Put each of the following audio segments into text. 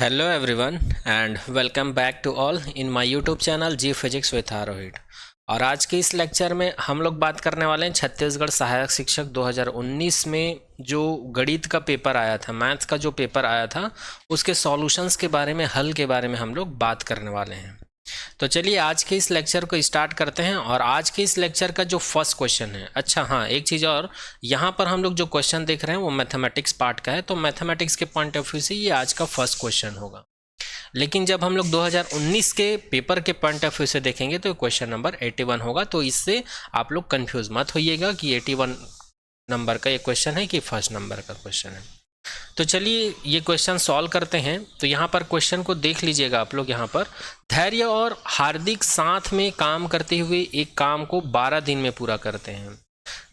Hello everyone and welcome back to all in my YouTube channel जी physics with Arohit. और आज के इस लेक्चर में हम लोग बात करने वाले हैं छत्तीसगढ़ सहायक शिक्षक 2019 में जो गणित का पेपर आया था, मैथ्स का जो पेपर आया था, उसके सॉल्यूशंस के बारे में, हल के बारे में हम लोग बात करने वाले हैं। तो चलिए आज के इस लेक्चर को स्टार्ट करते हैं। और आज के इस लेक्चर का जो फर्स्ट क्वेश्चन है, अच्छा हाँ एक चीज़ और, यहाँ पर हम लोग जो क्वेश्चन देख रहे हैं वो मैथमेटिक्स पार्ट का है, तो मैथमेटिक्स के पॉइंट ऑफ व्यू से ये आज का फर्स्ट क्वेश्चन होगा। लेकिन जब हम लोग 2019 के पेपर के पॉइंट ऑफ व्यू से देखेंगे तो क्वेश्चन नंबर 81 होगा। तो इससे आप लोग कंफ्यूज मत होइएगा कि 81 नंबर का ये क्वेश्चन है कि फर्स्ट नंबर का क्वेश्चन है। तो चलिए ये क्वेश्चन सॉल्व करते हैं। तो यहाँ पर क्वेश्चन को देख लीजिएगा आप लोग। यहाँ पर धैर्य और हार्दिक साथ में काम करते हुए एक काम को 12 दिन में पूरा करते हैं।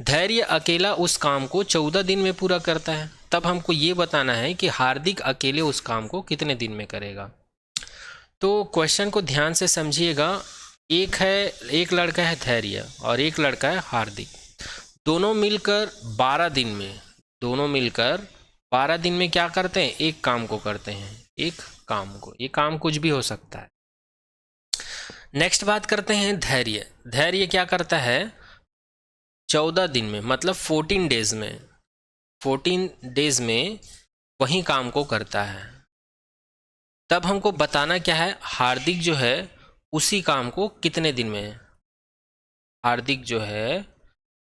धैर्य अकेला उस काम को 14 दिन में पूरा करता है। तब हमको ये बताना है कि हार्दिक अकेले उस काम को कितने दिन में करेगा। तो क्वेश्चन को ध्यान से समझिएगा। एक लड़का है धैर्य और एक लड़का है हार्दिक। दोनों मिलकर 12 दिन में क्या करते हैं? एक काम को करते हैं। एक काम को, ये काम कुछ भी हो सकता है। नेक्स्ट बात करते हैं धैर्य। धैर्य क्या करता है? 14 दिन में, मतलब 14 डेज में वही काम को करता है। तब हमको बताना क्या है? हार्दिक जो है उसी काम को कितने दिन में, हार्दिक जो है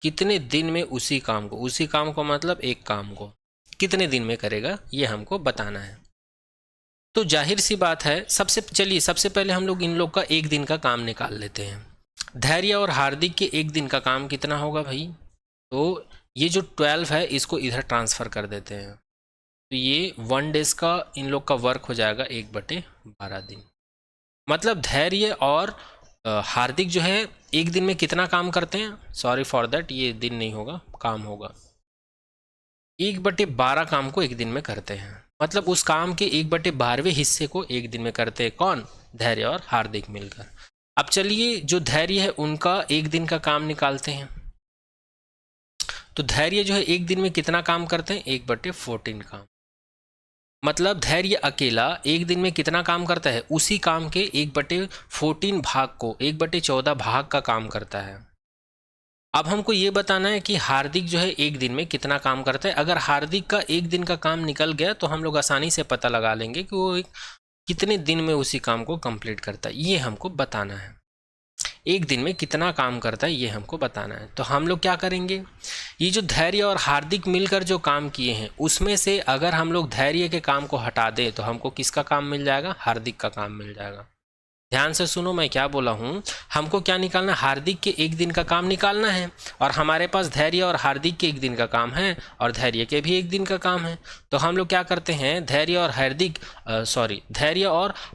कितने दिन में उसी काम को मतलब एक काम को कितने दिन में करेगा, ये हमको बताना है। तो जाहिर सी बात है, सबसे पहले हम लोग इन लोग का एक दिन का काम निकाल लेते हैं। धैर्य और हार्दिक के एक दिन का काम कितना होगा भाई? तो ये जो 12 है इसको इधर ट्रांसफ़र कर देते हैं। तो ये 1 डेज का इन लोग का वर्क हो जाएगा 1/12 दिन। मतलब धैर्य और हार्दिक जो है एक दिन में कितना काम करते हैं? सॉरी फॉर दैट, ये दिन नहीं होगा, काम होगा। 1/12 काम को एक दिन में करते हैं। मतलब उस काम के 1/12वें हिस्से को एक दिन में करते हैं। कौन? धैर्य और हार्दिक मिलकर। अब चलिए जो धैर्य है उनका एक दिन का काम निकालते हैं। तो धैर्य जो है एक दिन में कितना काम करते हैं? 1/14 काम। मतलब धैर्य अकेला एक दिन में कितना काम करता है? उसी काम के 1/14 भाग को, 1/14 भाग का काम करता है। अब हमको ये बताना है कि हार्दिक जो है एक दिन में कितना काम करता है। अगर हार्दिक का एक दिन का काम निकल गया तो हम लोग आसानी से पता लगा लेंगे कि वो कितने दिन में उसी काम को कंप्लीट करता है। ये हमको बताना है, एक दिन में कितना काम करता है ये हमको बताना है। तो हम लोग क्या करेंगे, ये जो धैर्य और हार्दिक मिलकर जो काम किए हैं उसमें से अगर हम लोग धैर्य के काम को हटा दें तो हमको किसका काम मिल जाएगा? हार्दिक का काम मिल जाएगा। ध्यान से सुनो मैं क्या बोला हूँ। हमको क्या निकालना? हार्दिक के एक दिन का काम निकालना है। और हमारे पास धैर्य और हार्दिक के एक दिन का काम है और धैर्य के भी एक दिन का काम है। तो हम लोग क्या करते हैं, धैर्य और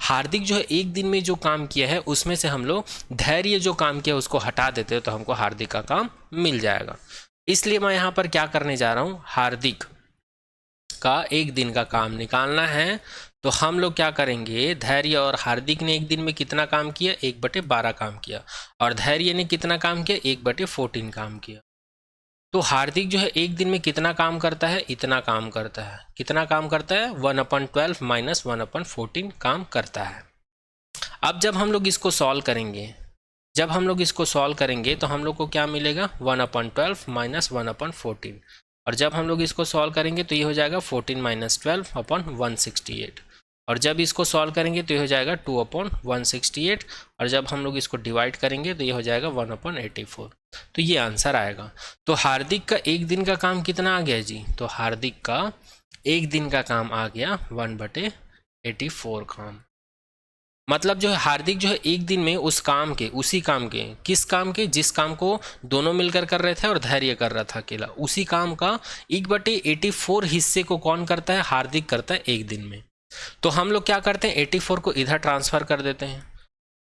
हार्दिक जो है एक दिन में जो काम किया है उसमें से हम लोग धैर्य जो काम किया उसको हटा देते हैं तो हमको हार्दिक का काम मिल जाएगा। इसलिए मैं यहाँ पर क्या करने जा रहा हूँ, हार्दिक का एक दिन का काम निकालना है। तो हम लोग क्या करेंगे, धैर्य और हार्दिक ने एक दिन में कितना काम किया? 1/12 काम किया। और धैर्य ने कितना काम किया? 1/14 काम किया। तो हार्दिक जो है एक दिन में कितना काम करता है? इतना काम करता है। कितना काम करता है? 1/12 माइनस 1/14 काम करता है। अब जब हम लोग इसको सॉल्व करेंगे तो हम लोग को क्या मिलेगा? 1/12 माइनस 1/14। और जब हम लोग इसको सॉल्व करेंगे तो ये हो जाएगा 14 माइनस 12/168। और जब इसको सॉल्व करेंगे तो ये हो जाएगा 2/168। और जब हम लोग इसको डिवाइड करेंगे तो ये हो जाएगा 1/84। तो ये आंसर आएगा। तो हार्दिक का एक दिन का काम कितना आ गया जी? तो हार्दिक का एक दिन का काम आ गया 1/84 काम। मतलब जो है हार्दिक जो है एक दिन में उस काम के, उसी काम के, किस काम के? जिस काम को दोनों मिलकर कर रहे थे और धैर्य कर रहा था अकेला, उसी काम का 1/84 हिस्से को कौन करता है? हार्दिक करता है एक दिन में। तो हम लोग क्या करते हैं, 84 को इधर ट्रांसफ़र कर देते हैं।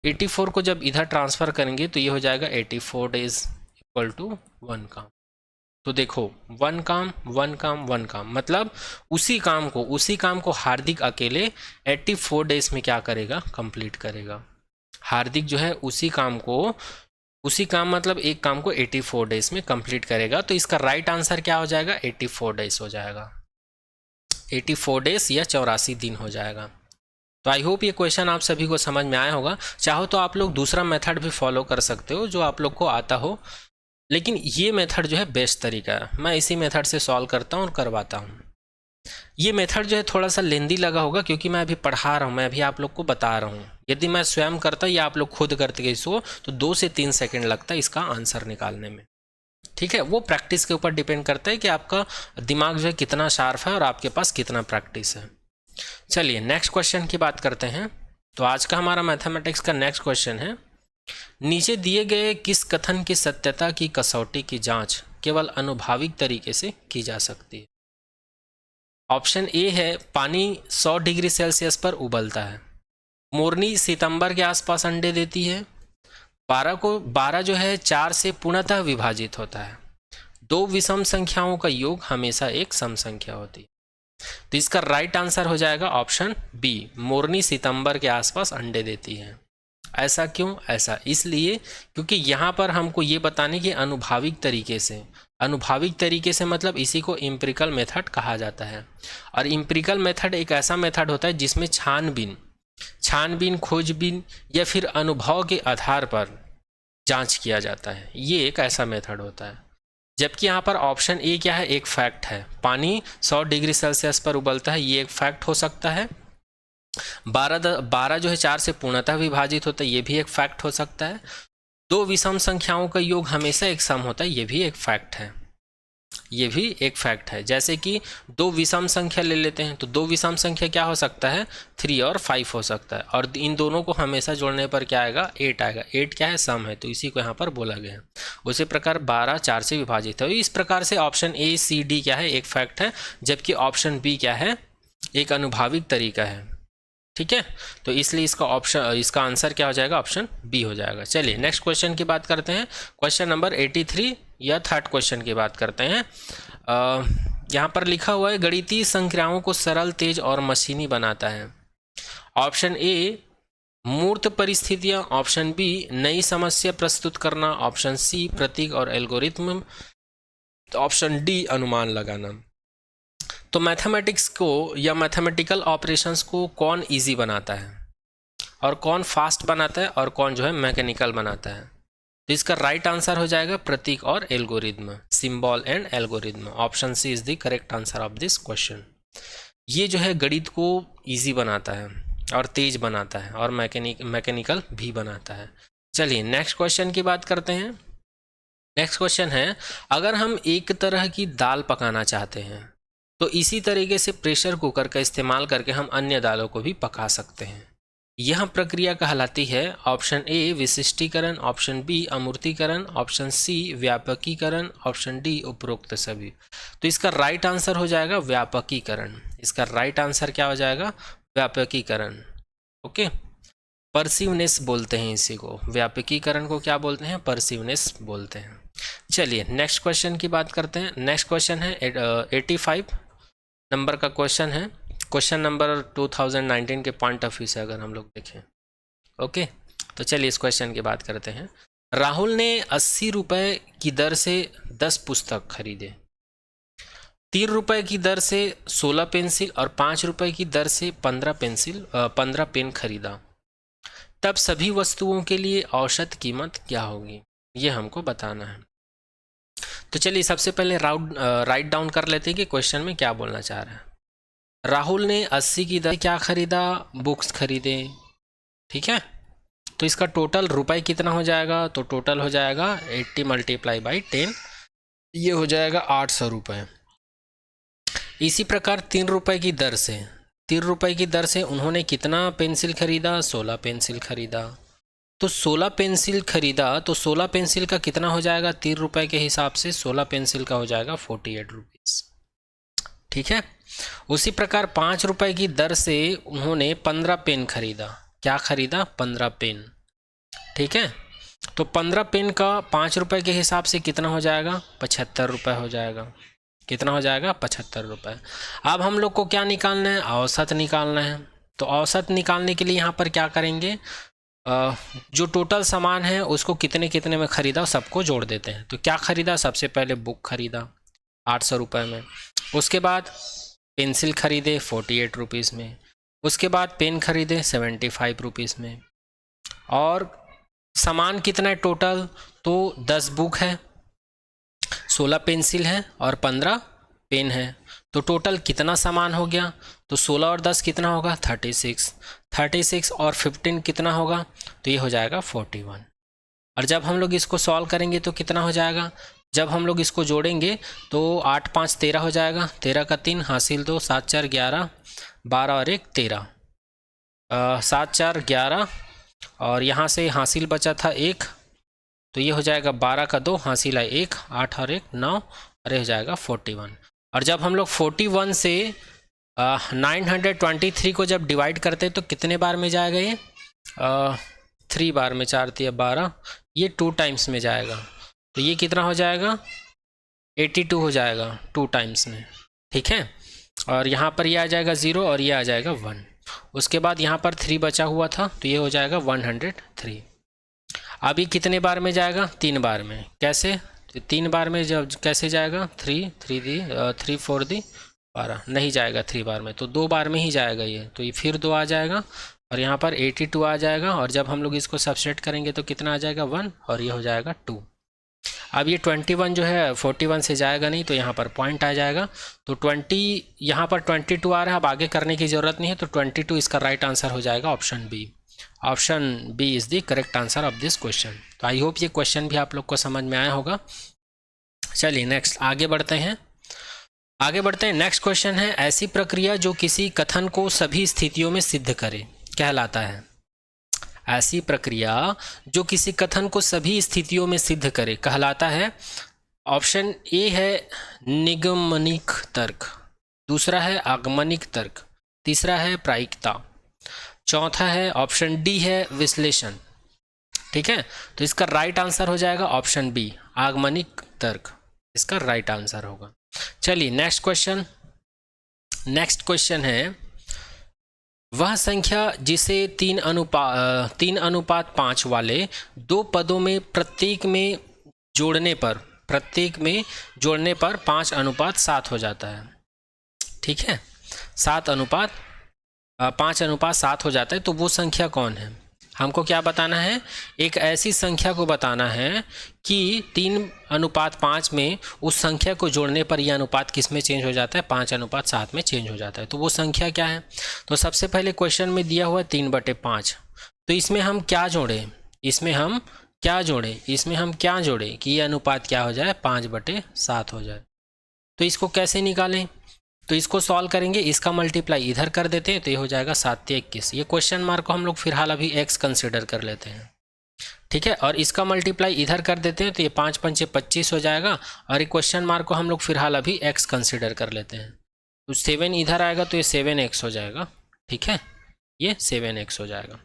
84 को जब इधर ट्रांसफ़र करेंगे तो ये हो जाएगा 84 डेज इक्वल टू 1 काम। तो देखो 1 काम 1 काम 1 काम, मतलब उसी काम को हार्दिक अकेले 84 डेज में क्या करेगा? कंप्लीट करेगा। हार्दिक जो है उसी काम मतलब एक काम को 84 डेज में कंप्लीट करेगा। तो इसका राइट आंसर क्या हो जाएगा? 84 डेज हो जाएगा। 84 डेज या 84 दिन हो जाएगा। तो आई होप ये क्वेश्चन आप सभी को समझ में आया होगा। चाहो तो आप लोग दूसरा मेथड भी फॉलो कर सकते हो जो आप लोग को आता हो, लेकिन ये मेथड जो है बेस्ट तरीका है। मैं इसी मेथड से सॉल्व करता हूँ और करवाता हूँ। ये मेथड जो है थोड़ा सा लेंदी लगा होगा क्योंकि मैं अभी पढ़ा रहा हूँ, मैं अभी आप लोग को बता रहा हूँ। यदि मैं स्वयं करता या आप लोग खुद करते इसको तो 2 से 3 सेकंड लगता है इसका आंसर निकालने में। ठीक है, वो प्रैक्टिस के ऊपर डिपेंड करता है कि आपका दिमाग जो है कितना शार्प है और आपके पास कितना प्रैक्टिस है। चलिए नेक्स्ट क्वेश्चन की बात करते हैं। तो आज का हमारा मैथमेटिक्स का नेक्स्ट क्वेश्चन है, नीचे दिए गए किस कथन की सत्यता की कसौटी की जांच केवल अनुभाविक तरीके से की जा सकती है। ऑप्शन ए है पानी 100 डिग्री सेल्सियस पर उबलता है, मोरनी सितंबर के आसपास अंडे देती है, 12 जो है 4 से पूर्णतः विभाजित होता है, 2 विषम संख्याओं का योग हमेशा एक सम संख्या होती है। तो इसका राइट आंसर हो जाएगा ऑप्शन बी, मोरनी सितंबर के आसपास अंडे देती है। ऐसा क्यों? ऐसा इसलिए क्योंकि यहाँ पर हमको ये बताने की अनुभाविक तरीके से मतलब इसी को एम्पिरिकल मेथड कहा जाता है। और एम्पिरिकल मेथड एक ऐसा मेथड होता है जिसमें छानबीन खोजबीन या फिर अनुभव के आधार पर जांच किया जाता है। ये एक ऐसा मेथड होता है। जबकि यहाँ पर ऑप्शन ए क्या है, एक फैक्ट है, पानी 100 डिग्री सेल्सियस पर उबलता है, ये एक फैक्ट हो सकता है। 12 जो है 4 से पूर्णतः विभाजित होता है, ये भी एक फैक्ट हो सकता है। 2 विषम संख्याओं का योग हमेशा एक सम होता है, ये भी एक फैक्ट है। जैसे कि 2 विषम संख्या ले लेते हैं तो 2 विषम संख्या क्या हो सकता है, 3 और 5 हो सकता है, और इन दोनों को हमेशा जोड़ने पर क्या आएगा, 8 आएगा। 8 क्या है, सम है, तो इसी को यहाँ पर बोला गया है। उसी प्रकार 12 4 से विभाजित है। इस प्रकार से ऑप्शन ए सी डी क्या है, एक फैक्ट है, जबकि ऑप्शन बी क्या है, एक अनुभाविक तरीका है। ठीक है, तो इसलिए इसका आंसर क्या हो जाएगा, ऑप्शन बी हो जाएगा। चलिए नेक्स्ट क्वेश्चन की बात करते हैं। क्वेश्चन नंबर 83 या थर्ड क्वेश्चन की बात करते हैं। यहाँ पर लिखा हुआ है, गणितीय संक्रियाओं को सरल, तेज और मशीनी बनाता है। ऑप्शन ए मूर्त परिस्थितियाँ, ऑप्शन बी नई समस्या प्रस्तुत करना, ऑप्शन सी प्रतीक और एल्गोरिथम, ऑप्शन डी अनुमान लगाना। तो मैथमेटिक्स को या मैथमेटिकल ऑपरेशंस को कौन इजी बनाता है और कौन फास्ट बनाता है और कौन जो है मैकेनिकल बनाता है। तो इसका राइट आंसर हो जाएगा प्रतीक और algorithm, symbol and algorithm. Option C is the correct answer of this question. ये जो है गणित को इजी बनाता है और तेज बनाता है और मैकेनिकल भी बनाता है। चलिए नेक्स्ट क्वेश्चन की बात करते हैं। नेक्स्ट क्वेश्चन है, अगर हम एक तरह की दाल पकाना चाहते हैं तो इसी तरीके से प्रेशर कुकर का इस्तेमाल करके हम अन्य दालों को भी पका सकते हैं। यह प्रक्रिया कहलाती है ऑप्शन ए विशिष्टीकरण, ऑप्शन बी अमूर्तीकरण, ऑप्शन सी व्यापकीकरण, ऑप्शन डी उपरोक्त सभी। तो इसका राइट आंसर हो जाएगा व्यापकीकरण। इसका राइट आंसर क्या हो जाएगा, व्यापकीकरण। ओके, परसिवनेस बोलते हैं इसी को, व्यापकीकरण को क्या बोलते हैं, परसिवनेस बोलते हैं। चलिए नेक्स्ट क्वेश्चन की बात करते हैं। नेक्स्ट क्वेश्चन है 85 नंबर का क्वेश्चन है। क्वेश्चन नंबर 2019 के पॉइंट ऑफ व्यू से अगर हम लोग देखें। ओके, तो चलिए इस क्वेश्चन की बात करते हैं। राहुल ने 80 रुपये की दर से 10 पुस्तक खरीदे, 3 रुपये की दर से 16 पेंसिल और 5 रुपये की दर से 15 पेन खरीदा। तब सभी वस्तुओं के लिए औसत कीमत क्या होगी, ये हमको बताना है। तो चलिए सबसे पहले राइट डाउन कर लेते हैं कि क्वेश्चन में क्या बोलना चाह रहा है। राहुल ने 80 की दर क्या खरीदा, बुक्स खरीदे। ठीक है, तो इसका टोटल रुपए कितना हो जाएगा, तो टोटल हो जाएगा 80 मल्टीप्लाई बाई 10, ये हो जाएगा 800 रुपये। इसी प्रकार 3 रुपये की दर से उन्होंने कितना पेंसिल खरीदा, 16 पेंसिल खरीदा। तो 16 पेंसिल खरीदा तो 16 पेंसिल का कितना हो जाएगा, 3 रुपये के हिसाब से 16 पेंसिल का हो जाएगा 48 रुपीज़। ठीक है, उसी प्रकार 5 रुपये की दर से उन्होंने 15 पेन खरीदा। क्या खरीदा, 15 पेन। ठीक है, तो 15 पेन का 5 रुपये के हिसाब से कितना हो जाएगा, 75 रुपये हो जाएगा। कितना हो जाएगा, 75 रुपये। अब हम लोग को क्या निकालना है, औसत निकालना है। तो औसत निकालने के लिए यहाँ पर क्या करेंगे, जो टोटल सामान है उसको कितने कितने में खरीदा सबको जोड़ देते हैं। तो क्या खरीदा, सबसे पहले बुक खरीदा 800 रुपये में, उसके बाद पेंसिल खरीदे 48 रुपीज़ में, उसके बाद पेन खरीदे 75 रुपीज़ में। और सामान कितना है टोटल, तो 10 बुक है, 16 पेंसिल है और 15 पेन है। तो टोटल कितना सामान हो गया, तो 16 और 10 कितना होगा 36, 36 और 15 कितना होगा, तो ये हो जाएगा 41। और जब हम लोग इसको सॉल्व करेंगे तो कितना हो जाएगा, जब हम लोग इसको जोड़ेंगे तो 8 5 13 हो जाएगा, 13 का 3 हासिल 2, 7 4 11, 12 और 1 13, 7 4 11 और यहाँ से हासिल बचा था 1, तो ये हो जाएगा 12 का 2 हासिल है 1, 8 और 1 9 और ये हो जाएगा 41। और जब हम लोग 41 से 923 को जब डिवाइड करते हैं तो कितने बार में जाएगा ये, 3 बार में, 4 3 12, ये 2 टाइम्स में जाएगा। तो ये कितना हो जाएगा 82 हो जाएगा 2 टाइम्स में, ठीक है। और यहाँ पर ये आ जाएगा 0 और ये आ जाएगा 1। उसके बाद यहाँ पर 3 बचा हुआ था तो ये हो जाएगा 103। अभी कितने बार में जाएगा, 3 बार में। कैसे, तो 3 बार में जब कैसे जाएगा, 3 4 दी 12, नहीं जाएगा 3 बार में, तो 2 बार में ही जाएगा ये, तो ये फिर 2 आ जाएगा और यहाँ पर 82 आ जाएगा। और जब हम लोग इसको सब्सट्रैक्ट करेंगे तो कितना आ जाएगा 1 और ये हो जाएगा 2। अब ये 21 जो है 41 से जाएगा नहीं, तो यहाँ पर पॉइंट आ जाएगा। तो 20 यहाँ पर 22 आ रहा है, अब आगे करने की ज़रूरत नहीं है, तो 22 इसका राइट आंसर हो जाएगा option B. Option B is the correct answer of this question. तो आई होप ये क्वेश्चन भी आप लोग को समझ में आया होगा। चलिए नेक्स्ट आगे बढ़ते हैं। नेक्स्ट क्वेश्चन है, ऐसी प्रक्रिया जो किसी कथन को सभी स्थितियों में सिद्ध करे कहलाता है। ऐसी प्रक्रिया जो किसी कथन को सभी स्थितियों में सिद्ध करे कहलाता है। ऑप्शन ए है निगमनिक तर्क, दूसरा है आगमनिक तर्क, तीसरा है प्रायिकता, चौथा है ऑप्शन डी है विश्लेषण। ठीक है, तो इसका राइट आंसर हो जाएगा ऑप्शन बी, आगमनिक तर्क इसका राइट आंसर होगा। चलिए नेक्स्ट क्वेश्चन है, वह संख्या जिसे 3:5 वाले 2 पदों में प्रत्येक में जोड़ने पर 5:7 हो जाता है। ठीक है, 5:7 हो जाता है, तो वो संख्या कौन है। हमको क्या बताना है, एक ऐसी संख्या को बताना है कि 3:5 में उस संख्या को जोड़ने पर यह अनुपात किस में चेंज हो जाता है, 5:7 में चेंज हो जाता है। तो वो संख्या क्या है, तो सबसे पहले क्वेश्चन में दिया हुआ है 3/5, तो इसमें हम क्या जोड़ें, इसमें हम क्या जोड़ें कि यह अनुपात क्या हो जाए, 5/7 हो जाए। तो इसको कैसे निकालें, तो इसको सॉल्व करेंगे, इसका मल्टीप्लाई इधर कर देते हैं तो ये हो जाएगा 7 × 21। ये क्वेश्चन मार्क को हम लोग फिलहाल अभी x कंसिडर कर लेते हैं। ठीक है, और इसका मल्टीप्लाई इधर कर देते हैं तो ये 5 5 25 हो जाएगा, और ये क्वेश्चन मार्क को हम लोग फिलहाल अभी x कंसिडर कर लेते हैं। तो 7 इधर आएगा तो ये 7x हो जाएगा। ठीक है, ये 7x हो जाएगा,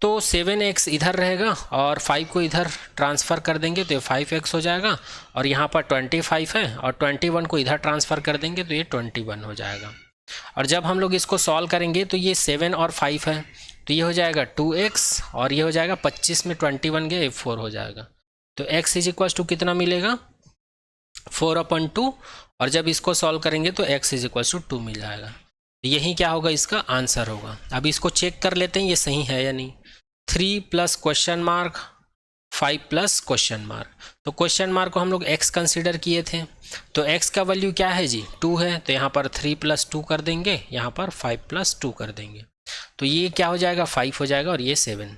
तो 7x इधर रहेगा और 5 को इधर ट्रांसफ़र कर देंगे तो ये 5x हो जाएगा, और यहाँ पर 25 है और 21 को इधर ट्रांसफ़र कर देंगे तो ये 21 हो जाएगा। और जब हम लोग इसको सॉल्व करेंगे तो ये 7 और 5 है तो ये हो जाएगा 2x, और ये हो जाएगा 25 में 21 गया, ये 4 हो जाएगा। तो x = कितना मिलेगा, 4/2, और जब इसको सॉल्व करेंगे तो x = 2 मिल जाएगा। यही क्या होगा, इसका आंसर होगा। अब इसको चेक कर लेते हैं ये सही है या नहीं। 3 + क्वेश्चन मार्क 5 + क्वेश्चन मार्क, तो क्वेश्चन मार्क को हम लोग x कंसिडर किए थे, तो x का वैल्यू क्या है जी, 2 है, तो यहाँ पर 3 + 2 कर देंगे, यहाँ पर 5 + 2 कर देंगे, तो ये क्या हो जाएगा 5 हो जाएगा, और ये 7।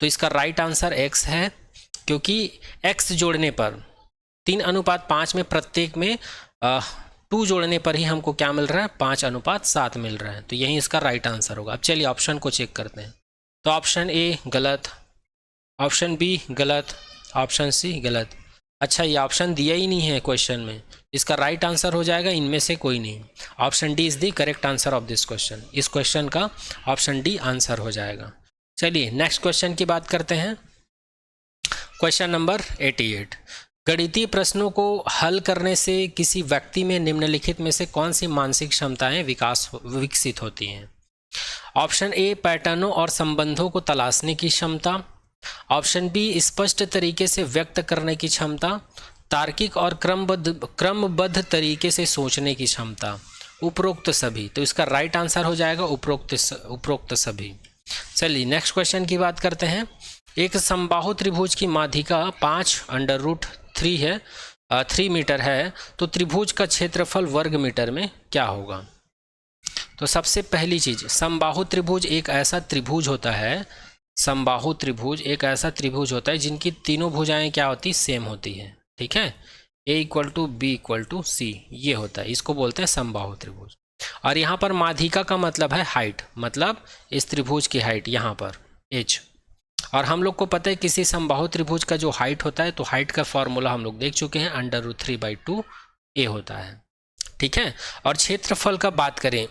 तो इसका राइट आंसर x है, क्योंकि x जोड़ने पर 3:5 में प्रत्येक में 2 जोड़ने पर ही हमको क्या मिल रहा है, 5:7 मिल रहा है, तो यही इसका राइट आंसर होगा। अब चलिए ऑप्शन को चेक करते हैं। तो ऑप्शन ए गलत, ऑप्शन बी गलत, ऑप्शन सी गलत। अच्छा, ये ऑप्शन दिया ही नहीं है क्वेश्चन में, इसका राइट आंसर हो जाएगा इनमें से कोई नहीं। Option D is the correct answer of this question. इस क्वेश्चन का ऑप्शन डी आंसर हो जाएगा। चलिए नेक्स्ट क्वेश्चन की बात करते हैं। क्वेश्चन नंबर 88, गणितीय प्रश्नों को हल करने से किसी व्यक्ति में निम्नलिखित में से कौन सी मानसिक क्षमताएं विकसित होती हैं। ऑप्शन ए पैटर्नों और संबंधों को तलाशने की क्षमता, ऑप्शन बी स्पष्ट तरीके से व्यक्त करने की क्षमता, तार्किक और क्रमबद्ध तरीके से सोचने की क्षमता, उपरोक्त सभी। तो इसका राइट आंसर हो जाएगा उपरोक्त सभी। चलिए नेक्स्ट क्वेश्चन की बात करते हैं। एक समबाहु त्रिभुज की माध्यिका 5√3 है 3 मीटर है, तो त्रिभुज का क्षेत्रफल वर्ग मीटर में क्या होगा? तो सबसे पहली चीज, समबाहु त्रिभुज एक ऐसा त्रिभुज होता है, समबाहु त्रिभुज एक ऐसा त्रिभुज होता है जिनकी तीनों भुजाएं क्या होती, सेम होती है। ठीक है, A = B = C, ये होता है, इसको बोलते हैं समबाहु त्रिभुज। और यहाँ पर माध्यिका का मतलब है हाइट, मतलब इस त्रिभुज की हाइट यहाँ पर h। और हम लोग को पता है किसी समबाहु त्रिभुज का जो हाइट होता है, तो हाइट का फॉर्मूला हम लोग देख चुके हैं, √3/2 A होता है। ठीक है, और क्षेत्रफल का बात करें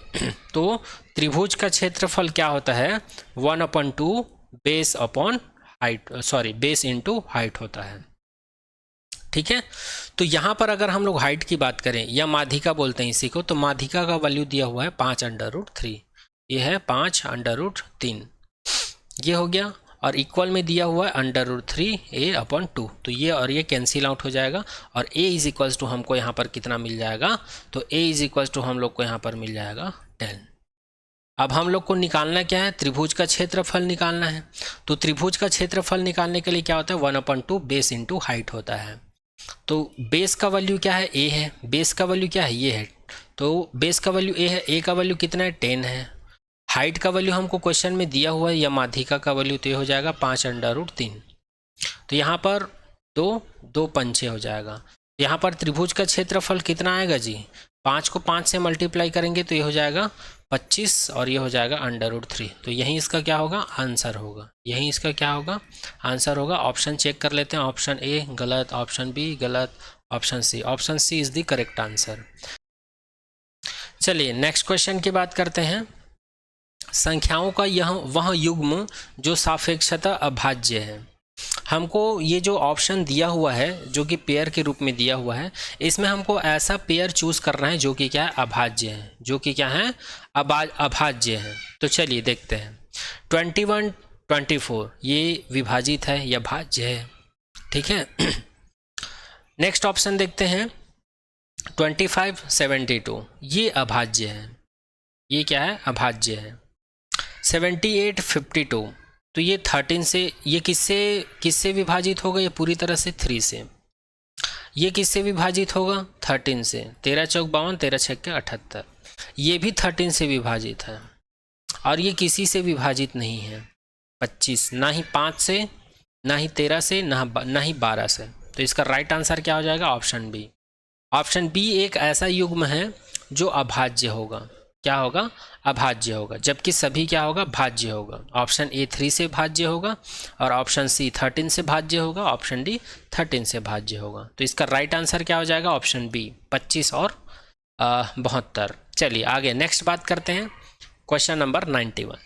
तो त्रिभुज का क्षेत्रफल क्या होता है, 1/2 base upon height, sorry base into height होता है। ठीक है, तो यहाँ पर अगर हम लोग हाइट की बात करें या माध्यिका बोलते हैं इसी को, तो माध्यिका का वैल्यू दिया हुआ है 5√3, ये है 5√3, ये हो गया। और इक्वल में दिया हुआ है √3A/2, तो ये और ये कैंसिल आउट हो जाएगा। और A = हमको यहाँ पर कितना मिल जाएगा, तो A = हम लोग को यहाँ पर मिल जाएगा 10। अब हम लोग को निकालना क्या है, त्रिभुज का क्षेत्रफल निकालना है। तो त्रिभुज का क्षेत्रफल निकालने के लिए क्या होता है, 1/2 बेस इंटू हाइट होता है। तो बेस का वैल्यू क्या है, A है, बेस का वैल्यू क्या है, ये है, तो बेस का वैल्यू A है, A का वैल्यू कितना है, 10 है। हाइट का वैल्यू हमको क्वेश्चन में दिया हुआ है, या माध्यिका का वैल्यू तो ये हो जाएगा 5√3। तो यहाँ पर 2 पंचे हो जाएगा। यहाँ पर त्रिभुज का क्षेत्रफल कितना आएगा जी, 5 को 5 से मल्टीप्लाई करेंगे तो ये हो जाएगा 25, और ये हो जाएगा √3। तो यही इसका क्या होगा, आंसर होगा, यही इसका क्या होगा, आंसर होगा। ऑप्शन चेक कर लेते हैं, ऑप्शन ए गलत, ऑप्शन बी गलत, option C is the correct answer. चलिए नेक्स्ट क्वेश्चन की बात करते हैं। संख्याओं का वह युग्म जो सापेक्षता अभाज्य है। हमको ये जो ऑप्शन दिया हुआ है, जो कि पेयर के रूप में दिया हुआ है, इसमें हमको ऐसा पेयर चूज करना है जो कि क्या है, अभाज्य है, जो कि क्या है, अभाज्य है। तो चलिए देखते हैं, 21 24 ये विभाजित है या भाज्य है। ठीक है, नेक्स्ट ऑप्शन देखते हैं, 25 72 ये अभाज्य है, ये क्या है, अभाज्य है। 78 52 तो ये 13 से, ये किससे विभाजित होगा, ये पूरी तरह से 3 से। ये किससे विभाजित होगा, 13 से, 13 चौक 52, 13 छक्के 78, ये भी 13 से विभाजित है। और ये किसी से विभाजित नहीं है, 25, ना ही 5 से, ना ही 13 से, ना ही 12 से। तो इसका राइट आंसर क्या हो जाएगा, ऑप्शन बी। ऑप्शन बी एक ऐसा युग्म है जो अभाज्य होगा, क्या होगा, अभाज्य होगा, जबकि सभी क्या होगा, भाज्य होगा। ऑप्शन ए 3 से भाज्य होगा, और ऑप्शन सी 13 से भाज्य होगा, ऑप्शन डी 13 से भाज्य होगा। तो इसका राइट आंसर क्या हो जाएगा, ऑप्शन बी 25 और 72। चलिए आगे नेक्स्ट बात करते हैं, क्वेश्चन नंबर 91।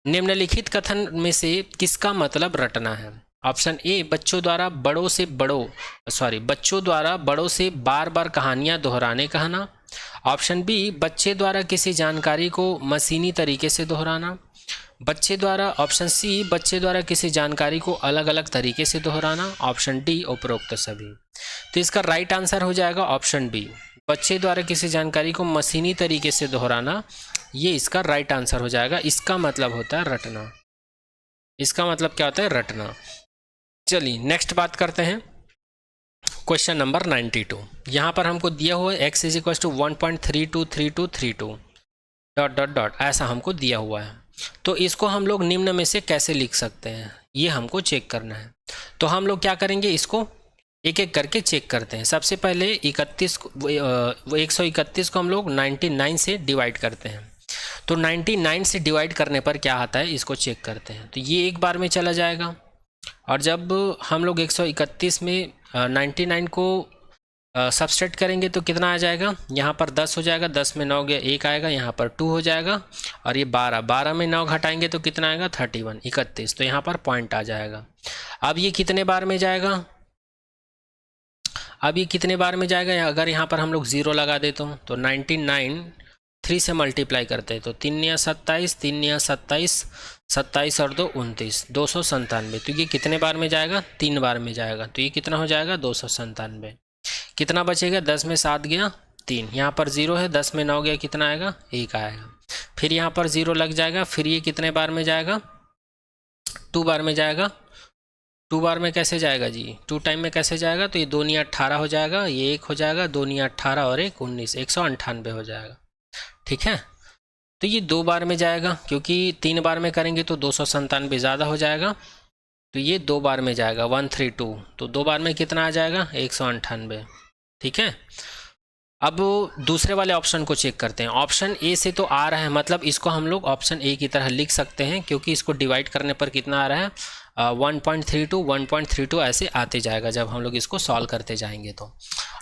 निम्नलिखित कथन में से किसका मतलब रटना है। ऑप्शन ए बच्चों द्वारा बड़ों से बार बार कहानियां दोहराने कहना। ऑप्शन बी बच्चे द्वारा किसी जानकारी को मशीनी तरीके से दोहराना। ऑप्शन सी बच्चे द्वारा किसी जानकारी को अलग अलग तरीके से दोहराना। ऑप्शन डी उपरोक्त सभी। तो इसका राइट आंसर हो जाएगा ऑप्शन बी, बच्चे द्वारा किसी जानकारी को मशीनी तरीके से दोहराना, ये इसका राइट आंसर हो जाएगा। इसका मतलब होता है रटना, इसका मतलब क्या होता है, रटना। चलिए नेक्स्ट बात करते हैं, क्वेश्चन नंबर 92। यहाँ पर हमको दिया हुआ है x = 1.323232 ... ऐसा हमको दिया हुआ है। तो इसको हम लोग निम्न में से कैसे लिख सकते हैं, ये हमको चेक करना है। तो हम लोग क्या करेंगे, इसको एक एक करके चेक करते हैं। सबसे पहले 131 को हम लोग 99 से डिवाइड करते हैं। तो 99 से डिवाइड करने पर क्या आता है, इसको चेक करते हैं। तो ये एक बार में चला जाएगा, और जब हम लोग 131 में 99 को सबस्ट्रैक्ट करेंगे तो कितना आ जाएगा, यहाँ पर 10 हो जाएगा, 10 में 9 गया 1 आएगा, यहाँ पर 2 हो जाएगा, और ये 12 में 9 घटाएंगे तो कितना आएगा, 31। तो यहाँ पर पॉइंट आ जाएगा। अब ये कितने बार में जाएगा, अगर यहाँ पर हम लोग 0 लगा देते हो तो 99 3 से मल्टीप्लाई करते हैं तो 3 या 27, 3 या 27, 27 और 2 29, 297। तो ये कितने बार में जाएगा, 3 बार में जाएगा। तो ये कितना हो जाएगा, 297। कितना बचेगा, 10 में 7 गया 3, यहाँ पर 0 है, 10 में 9 गया, कितना आएगा 1 आएगा। फिर यहाँ पर 0 लग जाएगा, फिर ये कितने बार में जाएगा 2 बार में जाएगा। 2 बार में कैसे जाएगा जी, 2 टाइम में कैसे जाएगा, तो ये 2 × 18 हो जाएगा, ये 1 हो जाएगा, 2 × 18 और 1 19, 198 हो जाएगा। ठीक है, तो ये 2 बार में जाएगा, क्योंकि 3 बार में करेंगे तो 297 ज़्यादा हो जाएगा, तो ये 2 बार में जाएगा 132, तो 2 बार में कितना आ जाएगा 198। ठीक है, अब दूसरे वाले ऑप्शन को चेक करते हैं। ऑप्शन ए से तो आ रहा है, मतलब इसको हम लोग ऑप्शन ए की तरह लिख सकते हैं, क्योंकि इसको डिवाइड करने पर कितना आ रहा है 1.32 1.32 ऐसे आते जाएगा जब हम लोग इसको सॉल्व करते जाएंगे। तो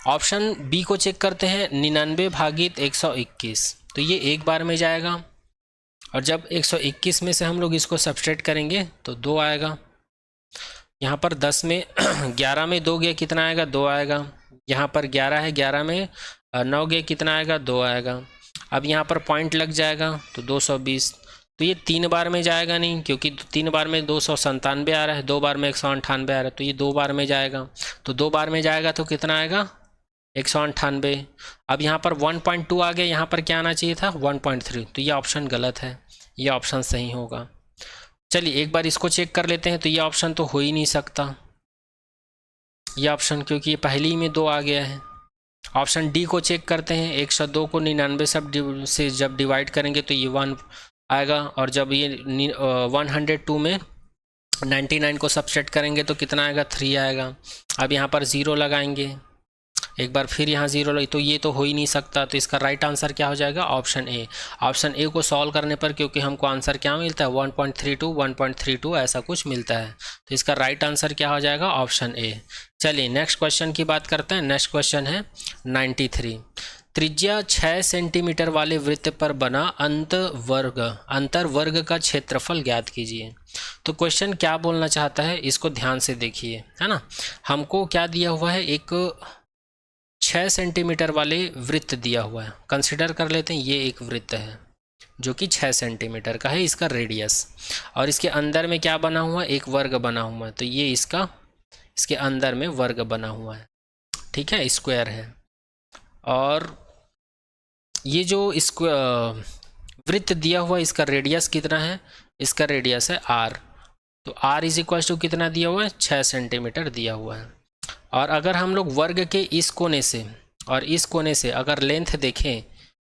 ऑप्शन बी को चेक करते हैं, 99 भागित 121, तो ये 1 बार में जाएगा, और जब 121 में से हम लोग इसको सब्सट्रैक्ट करेंगे तो 2 आएगा। यहाँ पर 10 में 11 में 2 गया, कितना आएगा 2 आएगा। यहाँ पर 11 है, 11 में 9 गया, कितना आएगा 2 आएगा। अब यहाँ पर पॉइंट लग जाएगा तो 220, तो ये 3 बार में जाएगा नहीं, क्योंकि 3 बार में 297 आ रहा है, 2 बार में 198 आ रहा है, तो ये 2 बार में जाएगा। तो 2 बार में जाएगा तो कितना आएगा 198। अब यहाँ पर 1.2 आ गया, यहाँ पर क्या आना चाहिए था 1.3, तो ये ऑप्शन गलत है, ये ऑप्शन सही होगा। चलिए एक बार इसको चेक कर लेते हैं, तो ये ऑप्शन तो हो ही नहीं सकता ये ऑप्शन, क्योंकि ये पहले ही में 2 आ गया है। ऑप्शन डी को चेक करते हैं, 102 को 99 से जब डिवाइड करेंगे तो ये 1 आएगा, और जब ये 102 में 99 को सब्सट्रैक्ट करेंगे तो कितना आएगा 3 आएगा। अब यहाँ पर 0 लगाएंगे, एक बार फिर यहाँ 0 लगे, तो ये तो हो ही नहीं सकता। तो इसका राइट आंसर क्या हो जाएगा ऑप्शन ए। ऑप्शन ए को सॉल्व करने पर क्योंकि हमको आंसर क्या मिलता है 1.32 ऐसा कुछ मिलता है, तो इसका राइट आंसर क्या हो जाएगा ऑप्शन ए। चलिए नेक्स्ट क्वेश्चन की बात करते हैं। नेक्स्ट क्वेश्चन है 93। त्रिज्या 6 सेंटीमीटर वाले वृत्त पर बना अंतर्वर्ग का क्षेत्रफल ज्ञात कीजिए। तो क्वेश्चन क्या बोलना चाहता है इसको ध्यान से देखिए, है ना। हमको क्या दिया हुआ है, एक 6 सेंटीमीटर वाले वृत्त दिया हुआ है। कंसिडर कर लेते हैं ये एक वृत्त है जो कि 6 सेंटीमीटर का है, इसका रेडियस, और इसके अंदर में क्या बना हुआ है एक वर्ग बना हुआ है, तो ये इसके अंदर में वर्ग बना हुआ है, ठीक है, स्क्वायर है। और ये जो वृत्त दिया हुआ है इसका रेडियस कितना है, इसका रेडियस है r, तो r इज इक्वल टू कितना दिया हुआ है 6 सेंटीमीटर दिया हुआ है। और अगर हम लोग वर्ग के इस कोने से और इस कोने से अगर लेंथ देखें,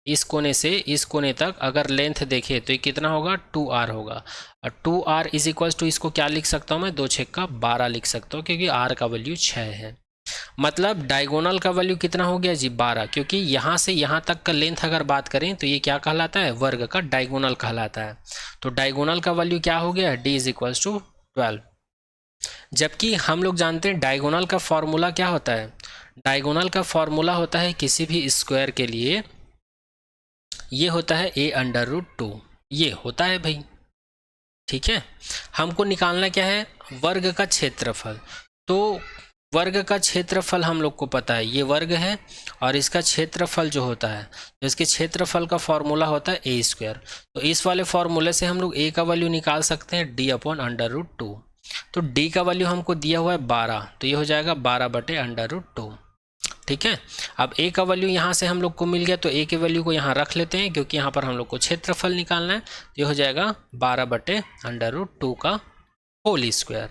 इस कोने से इस कोने तक अगर लेंथ देखें तो ये कितना होगा 2r होगा। और 2r इज इक्वल टू इसको क्या लिख सकता हूँ मैं 2 6 का 12 लिख सकता हूँ, क्योंकि r का वैल्यू 6 है। मतलब डायगोनल का वैल्यू कितना हो गया जी 12, क्योंकि यहाँ से यहाँ तक का लेंथ अगर बात करें तो ये क्या कहलाता है वर्ग का डायगोनल कहलाता है। तो डायगोनल का वैल्यू क्या हो गया d इज इक्वल टू 12। जबकि हम लोग जानते हैं डायगोनल का फॉर्मूला क्या होता है, डायगोनल का फॉर्मूला होता है किसी भी स्क्वायर के लिए ये होता है a√2, ये होता है भाई, ठीक है। हमको निकालना क्या है वर्ग का क्षेत्रफल। तो वर्ग का क्षेत्रफल हम लोग को पता है ये वर्ग है, और इसका क्षेत्रफल जो होता है तो इसके क्षेत्रफल का फॉर्मूला होता है a²। तो इस वाले फॉर्मूले से हम लोग a का वैल्यू निकाल सकते हैं d/√2। तो d का वैल्यू हमको दिया हुआ है 12, तो ये हो जाएगा 12/√2, ठीक है। अब a का वैल्यू यहाँ से हम लोग को मिल गया, तो a के वैल्यू को यहाँ रख लेते हैं, क्योंकि यहाँ पर हम लोग को क्षेत्रफल निकालना है। तो ये हो जाएगा 12/√2 का होल स्क्वायर।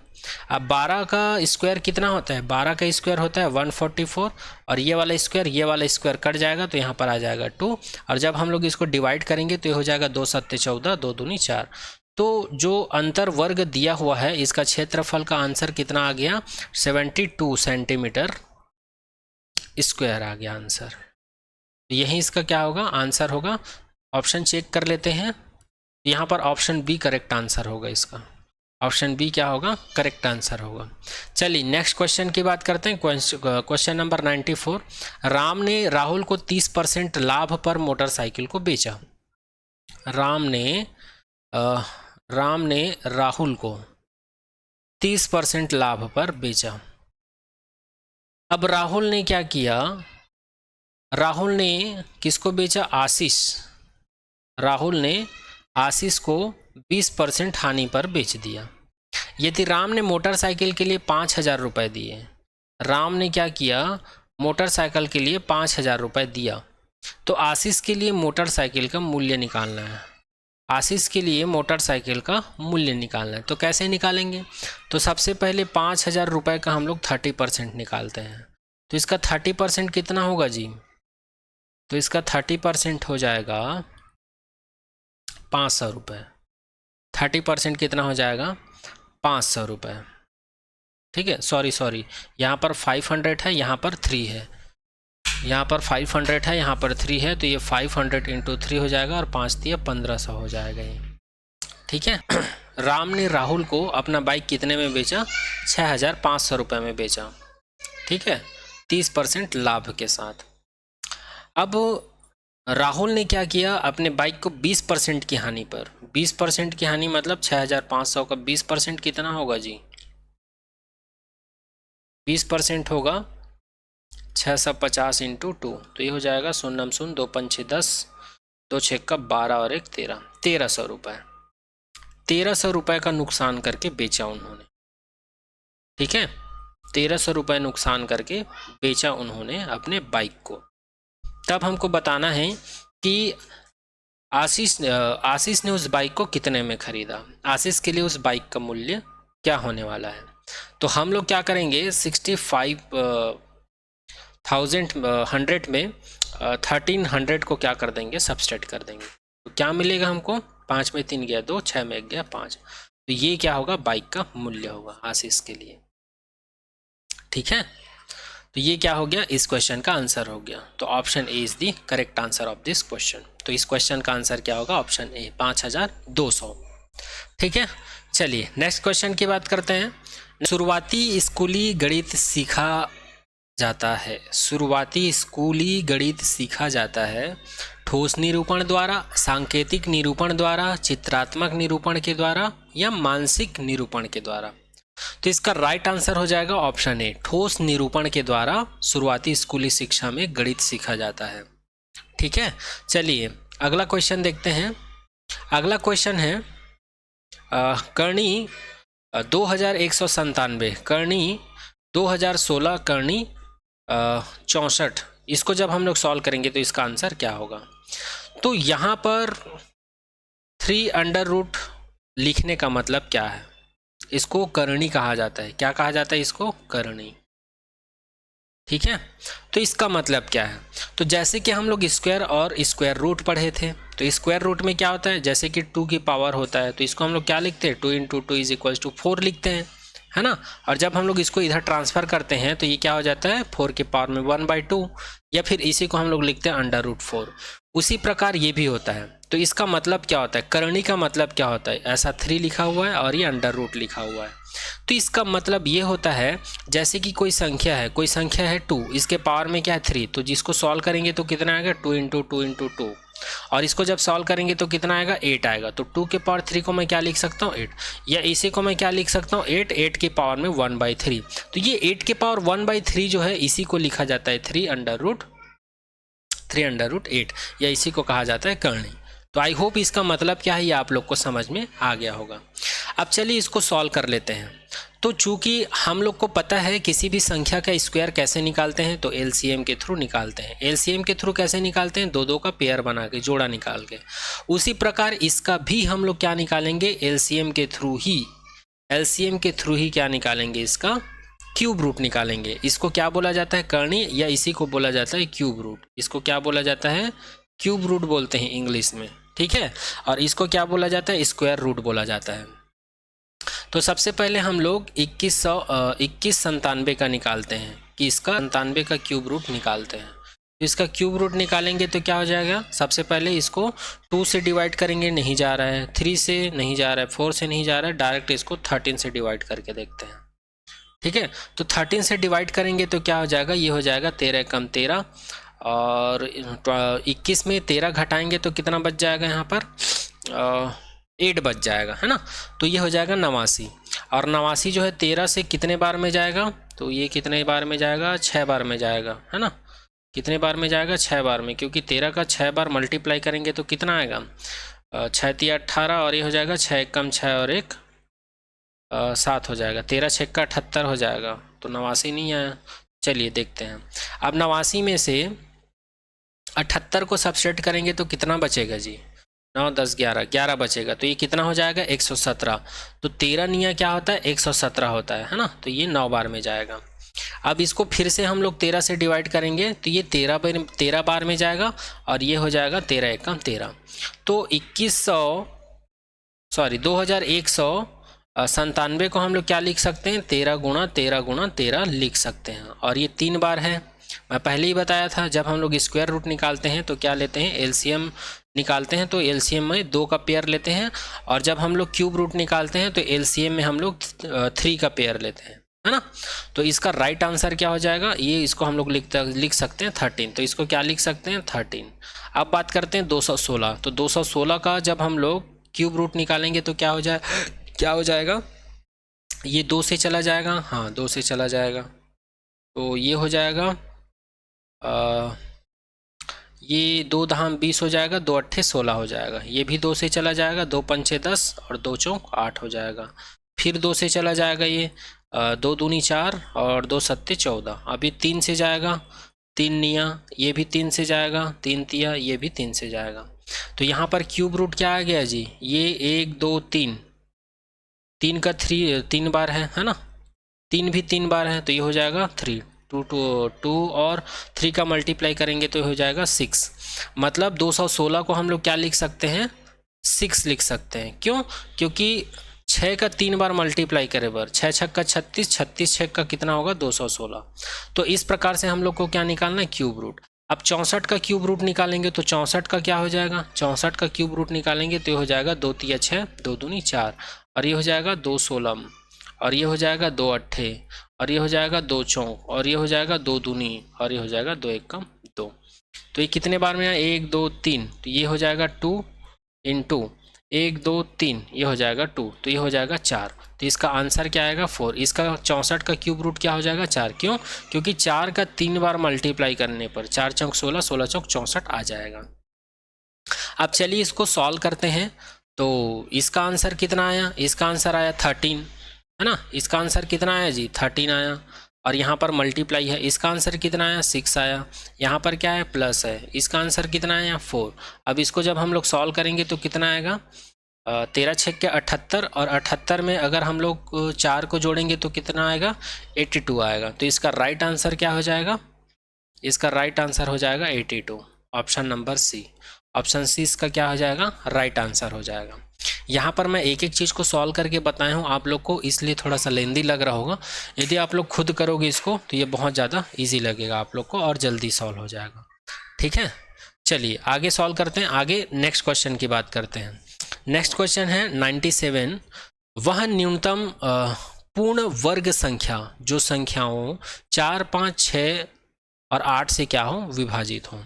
अब 12 का स्क्वायर कितना होता है, 12 का स्क्वायर होता है 144, और ये वाला स्क्वायर कट जाएगा तो यहाँ पर आ जाएगा 2, और जब हम लोग इसको डिवाइड करेंगे तो ये हो जाएगा 2 7 14, 2 दूनी 4। तो जो अंतर वर्ग दिया हुआ है इसका क्षेत्रफल का आंसर कितना आ गया 72 सेंटीमीटर स्क्वायर आ गया आंसर। यही इसका क्या होगा आंसर होगा। ऑप्शन चेक कर लेते हैं, यहाँ पर ऑप्शन बी करेक्ट आंसर होगा इसका, ऑप्शन बी क्या होगा करेक्ट आंसर होगा। चलिए नेक्स्ट क्वेश्चन की बात करते हैं। Question number 94। राम ने राहुल को 30% लाभ पर मोटरसाइकिल को बेचा। राम ने राहुल को 30% लाभ पर बेचा। अब राहुल ने क्या किया, राहुल ने किसको बेचा आशीष, राहुल ने आशीष को 20% हानि पर बेच दिया। यदि राम ने मोटरसाइकिल के लिए 5,000 रुपये दिए, राम ने क्या किया मोटरसाइकिल के लिए 5,000 रुपये दिया, तो आशीष के लिए मोटरसाइकिल का मूल्य निकालना है। आशीष के लिए मोटरसाइकिल का मूल्य निकालना है, तो कैसे निकालेंगे? तो सबसे पहले 5,000 रुपये का हम लोग 30% निकालते हैं। तो इसका 30% कितना होगा जी? तो इसका 30% हो जाएगा 500 रुपये। 30% कितना हो जाएगा? 500 रुपये। ठीक है, सॉरी, यहाँ पर 500 है, यहाँ पर 3 है। यहाँ पर 500 है, यहाँ पर 3 है, तो ये 500 इंटू 3 हो जाएगा और 5 दिया 1500 हो जाएगा ये। ठीक है। राम ने राहुल को अपना बाइक कितने में बेचा? 6,500 रुपये में बेचा। ठीक है, 30% लाभ के साथ। अब राहुल ने क्या किया? अपने बाइक को 20% की हानि पर, 20% की हानि मतलब 6,500 का 20% कितना होगा जी? 20% होगा 650 इंटू 2, तो ये हो जाएगा 0 0 2 5 6 10, 2 6 का 12 और 1 13, 1300 रुपये। 1300 रुपये का नुकसान करके बेचा उन्होंने। ठीक है, 1300 रुपये नुकसान करके बेचा उन्होंने अपने बाइक को। तब हमको बताना है कि आशीष ने उस बाइक को कितने में खरीदा। आशीष के लिए उस बाइक का मूल्य क्या होने वाला है? तो हम लोग क्या करेंगे, 65,100 में 1300 को क्या कर देंगे? सब्सट्रैक्ट कर देंगे। तो क्या मिलेगा हमको? 5 में 3 गया 2, 6 में 1 गया 5। तो ये क्या होगा? बाइक का मूल्य होगा आशीष के लिए। ठीक है, तो ये क्या हो गया? इस क्वेश्चन का आंसर हो गया। तो option A is the correct answer of this question. तो इस क्वेश्चन का आंसर क्या होगा? Option A, 5,200। ठीक है, चलिए नेक्स्ट क्वेश्चन की बात करते हैं। शुरुआती स्कूली गणित सीखा जाता है। शुरुआती स्कूली गणित सीखा जाता है ठोस निरूपण द्वारा, सांकेतिक निरूपण द्वारा, चित्रात्मक निरूपण के द्वारा या मानसिक निरूपण के द्वारा। तो इसका राइट आंसर हो जाएगा ऑप्शन ए, ठोस निरूपण के द्वारा शुरुआती स्कूली शिक्षा में गणित सीखा जाता है। ठीक है, चलिए अगला क्वेश्चन देखते हैं। अगला क्वेश्चन है करणी 2197, करणी 2016, करणी 64। इसको जब हम लोग सॉल्व करेंगे तो इसका आंसर क्या होगा? तो यहाँ पर 3 लिखने का मतलब क्या है? इसको करणी कहा जाता है। क्या कहा जाता है इसको? करणी। ठीक है, तो इसका मतलब क्या है? तो जैसे कि हम लोग स्क्वायर और स्क्वायर रूट पढ़े थे, तो स्क्वायर रूट में क्या होता है? जैसे कि 2 की पावर होता है, तो इसको हम लोग क्या लिखते हैं? 2 इंटू 2 इज इक्वल्स टू 4 लिखते हैं, है ना। और जब हम लोग इसको इधर ट्रांसफ़र करते हैं तो ये क्या हो जाता है? 4 की पावर में 1/2, या फिर इसी को हम लोग लिखते हैं √4। उसी प्रकार ये भी होता है। तो इसका मतलब क्या होता है? करणी का मतलब क्या होता है? ऐसा 3 लिखा हुआ है और ये √, लिखा हुआ है। तो इसका मतलब ये होता है, जैसे कि कोई संख्या है 2, इसके पावर में क्या है? 3, तो जिसको सॉल्व करेंगे तो कितना आएगा? 2 इंटू 2 इंटू 2, और इसको जब सॉल्व करेंगे तो कितना आएगा? 8 आएगा। तो 2 के पावर 3 को मैं क्या लिख सकता हूँ? 8, या इसी को मैं क्या लिख सकता हूँ? 8 के पावर में 1/3। तो ये 8 के पावर 1/3 जो है, इसी को लिखा जाता है 3√8, या इसी को कहा जाता है करणी। तो आई होप इसका मतलब क्या है ये आप लोग को समझ में आ गया होगा। अब चलिए इसको सॉल्व कर लेते हैं। तो चूंकि हम लोग को पता है किसी भी संख्या का स्क्वायर कैसे निकालते हैं, तो एलसीएम के थ्रू निकालते हैं। एलसीएम के थ्रू कैसे निकालते हैं? 2 का पेयर बना के, जोड़ा निकाल के। उसी प्रकार इसका भी हम लोग क्या निकालेंगे? एलसीएम के थ्रू ही क्या निकालेंगे? इसका क्यूब रूट निकालेंगे। इसको क्या बोला जाता है? करणी, या इसी को बोला जाता है क्यूब रूट। इसको क्या बोला जाता है? क्यूब रूट बोलते हैं इंग्लिश में। ठीक है, और इसको क्या बोला जाता है? स्क्वायर रूट बोला जाता है। तो सबसे पहले हम लोग 2197 का निकालते हैं, कि इसका 97 का क्यूब रूट निकालते हैं। तो इसका क्यूब रूट निकालेंगे तो क्या हो जाएगा? सबसे पहले इसको 2 से डिवाइड करेंगे, नहीं जा रहा है, 3 से नहीं जा रहा है, 4 से नहीं जा रहा है, डायरेक्ट इसको 13 से डिवाइड करके देखते हैं। ठीक है, तो 13 से डिवाइड करेंगे तो क्या हो जाएगा? ये हो जाएगा 13 कम 13, और 21 में 13 घटाएंगे तो कितना बच जाएगा? यहाँ पर 8 बच जाएगा, है ना। तो ये हो जाएगा 89, और 89 जो है 13 से कितने बार में जाएगा? तो ये कितने बार में जाएगा? 6 बार में जाएगा, है ना। कितने बार में जाएगा? 6 बार में, क्योंकि 13 का 6 बार मल्टीप्लाई करेंगे तो कितना आएगा? 6 × 18, और ये हो जाएगा 6 कम 6 और 1 7 हो जाएगा। 13 6 का 78 हो जाएगा। तो 89 नहीं आया। चलिए देखते हैं। अब 89 में से 78 को सब्सट्रैक्ट करेंगे तो कितना बचेगा जी, 9 10 11 11 बचेगा, तो ये कितना हो जाएगा 117। तो 13 निया क्या होता है 117 होता है ना, तो ये 9 बार में जाएगा। अब इसको फिर से हम लोग 13 से डिवाइड करेंगे तो ये 13 बार में जाएगा और ये हो जाएगा 13 एकम 13। तो 2197 को हम लोग क्या लिख सकते हैं 13 गुणा 13 गुणा 13 लिख सकते हैं। और ये 3 बार है, मैं पहले ही बताया था जब हम लोग स्क्वायर रूट निकालते हैं तो क्या लेते हैं एलसीएम निकालते हैं, तो एलसीएम में 2 का पेयर लेते हैं, और जब हम लोग क्यूब रूट निकालते हैं तो एलसीएम में हम लोग 3 का पेयर लेते हैं, है ना। तो इसका राइट आंसर क्या हो जाएगा, ये इसको हम लोग लिख सकते हैं 13, तो इसको क्या लिख सकते हैं 13। अब बात करते हैं 216, तो 216 का जब हम लोग क्यूब रूट निकालेंगे तो क्या हो जाएगा, ये 2 से चला जाएगा, हाँ 2 से चला जाएगा, तो ये हो जाएगा ये 2 धाम 20 हो जाएगा, 2 अट्ठे 16 हो जाएगा, ये भी 2 से चला जाएगा, 2 पंचे 10 और 2 चौक 8 हो जाएगा। फिर 2 से चला जाएगा ये 2 दूनी 4 और 2 सत्ते 14। अभी 3 से जाएगा, 3 निया, ये भी 3 से जाएगा, 3 तिया, ये भी 3 से जाएगा। तो यहाँ पर क्यूब रूट क्या आ गया जी, ये 1 2 3, 3 का 3 बार है ना, 3 भी 3 बार है, तो ये हो जाएगा 3, 2 और 3 का मल्टीप्लाई करेंगे तो ये हो जाएगा 6। मतलब 216 को हम लोग क्या लिख सकते हैं 6 लिख सकते हैं। क्यों, क्योंकि 6 का 3 बार मल्टीप्लाई करे बर 6 छक्का 36, 36 छक्का का कितना होगा 216। तो इस प्रकार से हम लोग को क्या निकालना है क्यूब रूट। अब 64 का क्यूब रूट निकालेंगे तो 64 का क्या हो जाएगा, 64 का क्यूब रूट निकालेंगे तो ये हो जाएगा 2 तिया 6, 2 दूनी 4 और ये हो जाएगा 2 16 और ये हो जाएगा 2 अट्ठे और ये हो जाएगा 2 चौक और ये हो जाएगा 2 दूनी और ये हो जाएगा 2 एकम 2। तो ये कितने बार में आया 1 2 3, तो ये हो जाएगा 2 इंटू 1 2 3, ये हो जाएगा 2, तो ये हो जाएगा 4। तो इसका आंसर क्या आएगा 4। इसका 64 का क्यूब रूट क्या हो जाएगा 4। क्यों, क्योंकि 4 का 3 बार मल्टीप्लाई करने पर 4 चौक 16, 16 चौक 64 आ जाएगा। अब चलिए इसको सॉल्व करते हैं। तो इसका आंसर कितना आया, इसका आंसर आया 13, है ना। इसका आंसर कितना आया जी 13 आया, और यहाँ पर मल्टीप्लाई है, इसका आंसर कितना आया 6 आया, यहाँ पर क्या है प्लस है, इसका आंसर कितना आया 4। अब इसको जब हम लोग सॉल्व करेंगे तो कितना आएगा 13 छः के 78, और 78 में अगर हम लोग 4 को जोड़ेंगे तो कितना आएगा 82 आएगा। तो इसका राइट आंसर क्या हो जाएगा, इसका राइट आंसर हो जाएगा 82, option number C. Option C इसका क्या हो जाएगा राइट आंसर हो जाएगा। यहाँ पर मैं एक एक चीज़ को सॉल्व करके बताया हूँ आप लोग को, इसलिए थोड़ा सा लेंदी लग रहा होगा। यदि आप लोग खुद करोगे इसको तो ये बहुत ज़्यादा इजी लगेगा आप लोग को और जल्दी सॉल्व हो जाएगा। ठीक है, चलिए आगे सॉल्व करते हैं। आगे नेक्स्ट क्वेश्चन की बात करते हैं। नेक्स्ट क्वेश्चन है 97। वह न्यूनतम पूर्ण वर्ग संख्या जो संख्याओं 4 5 6 और 8 से क्या हो विभाजित हो।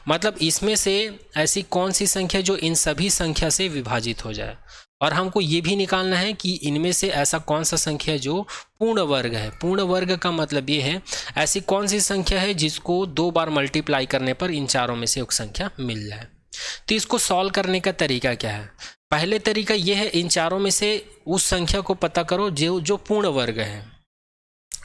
मतलब इसमें से ऐसी कौन सी संख्या जो इन सभी संख्या से विभाजित हो जाए, और हमको ये भी निकालना है कि इनमें से ऐसा कौन सा संख्या जो पूर्ण वर्ग है। पूर्ण वर्ग का मतलब ये है ऐसी कौन सी संख्या है जिसको 2 बार मल्टीप्लाई करने पर इन चारों में से एक संख्या मिल जाए। तो इसको सॉल्व करने का तरीका क्या है, पहले तरीका ये है इन चारों में से उस संख्या को पता करो जो पूर्ण वर्ग है,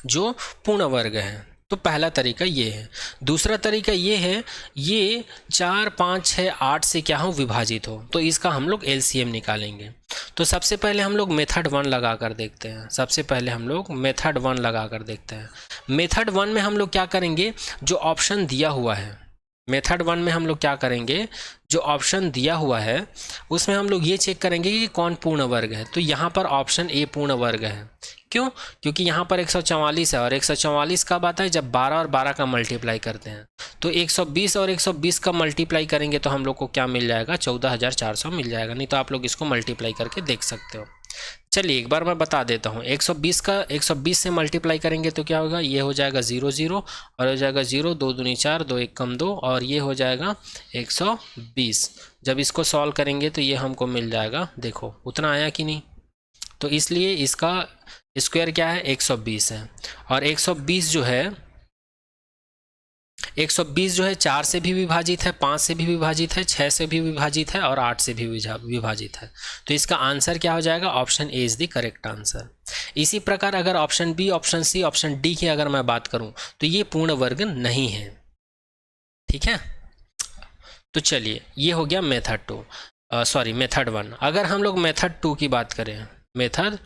जो पूर्ण वर्ग है। तो पहला तरीका ये है। दूसरा तरीका ये है ये 4 5 6 8 से क्या हो विभाजित हो, तो इसका हम लोग एलसीएम निकालेंगे। तो सबसे पहले हम लोग मेथड 1 लगा कर देखते हैं। सबसे पहले हम लोग मेथड 1 लगा कर देखते हैं। मेथड 1 में हम लोग क्या करेंगे, जो ऑप्शन दिया हुआ है मेथड 1 में हम लोग क्या करेंगे, जो ऑप्शन दिया हुआ है उसमें हम लोग ये चेक करेंगे कि कौन पूर्ण वर्ग है। तो यहाँ पर ऑप्शन ए पूर्ण वर्ग है। क्यों, क्योंकि यहाँ पर 144 है, और 144 कब आता है जब 12 और 12 का मल्टीप्लाई करते हैं। तो 120 और 120 का मल्टीप्लाई करेंगे तो हम लोग को क्या मिल जाएगा 14400 मिल जाएगा। नहीं तो आप लोग इसको मल्टीप्लाई करके देख सकते हो। चलिए एक बार मैं बता देता हूँ। 120 से मल्टीप्लाई करेंगे तो क्या होगा, ये हो जाएगा 0 0 और हो जाएगा 0 2 दूनी 4 2 1 कम 2 और ये हो जाएगा 120। जब इसको सॉल्व करेंगे तो ये हमको मिल जाएगा, देखो उतना आया कि नहीं। तो इसलिए इसका स्क्वायर क्या है 120 है, और 120 जो है 4 से भी विभाजित है, 5 से भी विभाजित है, 6 से भी विभाजित है और 8 से भी विभाजित है। तो इसका आंसर क्या हो जाएगा, option A is the correct answer. इसी प्रकार अगर option B, option C, option D की अगर मैं बात करूं तो ये पूर्ण वर्ग नहीं है। ठीक है, तो चलिए ये हो गया मेथड 2, सॉरी मेथड 1। अगर हम लोग मेथड 2 की बात करें, मेथड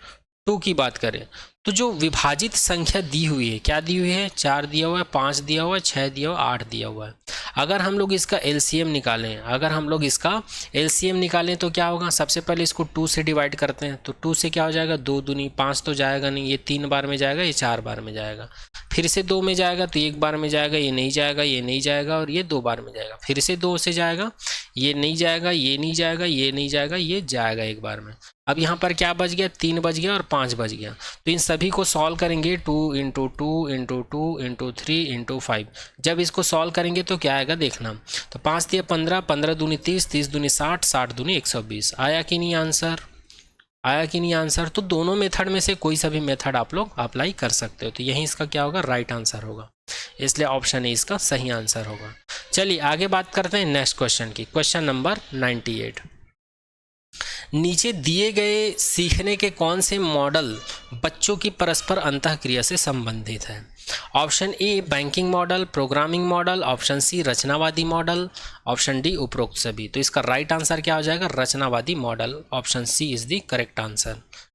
2 की बात करें तो जो विभाजित संख्या दी हुई है, क्या दी हुई है, 4 दिया हुआ है, 5 दिया हुआ है, 6 दिया हुआ है, 8 दिया हुआ है। अगर हम लोग इसका एलसीएम निकालें, अगर हम लोग इसका एलसीएम निकालें तो क्या होगा, सबसे पहले इसको 2 से डिवाइड करते हैं। तो 2 से क्या हो जाएगा, 2 दूनी 5 तो जाएगा नहीं, ये 3 बार में जाएगा, ये 4 बार में जाएगा। फिर से 2 में जाएगा तो 1 बार में जाएगा, ये नहीं जाएगा, ये नहीं जाएगा, और ये 2 बार में जाएगा। फिर से 2 से जाएगा, ये नहीं जाएगा, ये नहीं जाएगा, ये नहीं जाएगा, ये जाएगा 1 बार में। अब यहाँ पर क्या बच गया, 3 बच गया और 5 बच गया। तो इन सभी को सॉल्व करेंगे, 2 × 2 × 2 × 3 × 5। जब इसको सॉल्व करेंगे तो क्या आएगा देखना। तो 5 दिए 15, 15 दूनी 30, 30 दूनी 60, 60 दूनी 120। आया कि नहीं आंसर, आया कि नहीं आंसर। तो दोनों मेथड में से कोई सा भी मेथड आप लोग अप्लाई कर सकते हो। तो यही इसका क्या होगा, राइट आंसर होगा, इसलिए ऑप्शन ए इसका सही आंसर होगा। चलिए आगे बात करते हैं नेक्स्ट क्वेश्चन की। Question number 98। नीचे दिए गए सीखने के कौन से मॉडल बच्चों की परस्पर अंतःक्रिया से संबंधित है। Option A banking model, programming model, option C रचनावादी मॉडल, ऑप्शन डी उपरोक्त सभी। तो इसका राइट आंसर क्या हो जाएगा, रचनावादी model. Option C is the correct answer.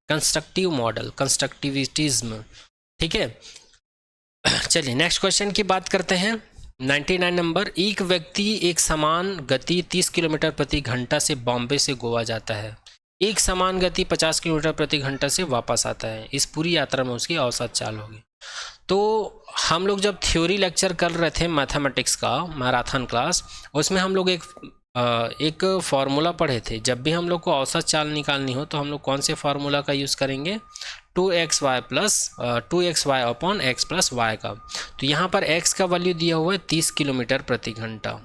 Constructive model, constructivism, ठीक है। चलिए नेक्स्ट क्वेश्चन की बात करते हैं। 99 नंबर। एक व्यक्ति एक समान गति 30 किलोमीटर प्रति घंटा से बॉम्बे से गोवा जाता है, एक समान गति 50 किलोमीटर प्रति घंटा से वापस आता है। इस पूरी यात्रा में उसकी औसत चाल होगी। तो हम लोग जब थ्योरी लेक्चर कर रहे थे मैथमेटिक्स का, मैराथन क्लास, उसमें हम लोग एक फार्मूला पढ़े थे। जब भी हम लोग को औसत चाल निकालनी हो तो हम लोग कौन से फार्मूला का यूज़ करेंगे, 2xy upon x plus y का। तो यहाँ पर x का वैल्यू दिया हुआ है 30 किलोमीटर प्रति घंटा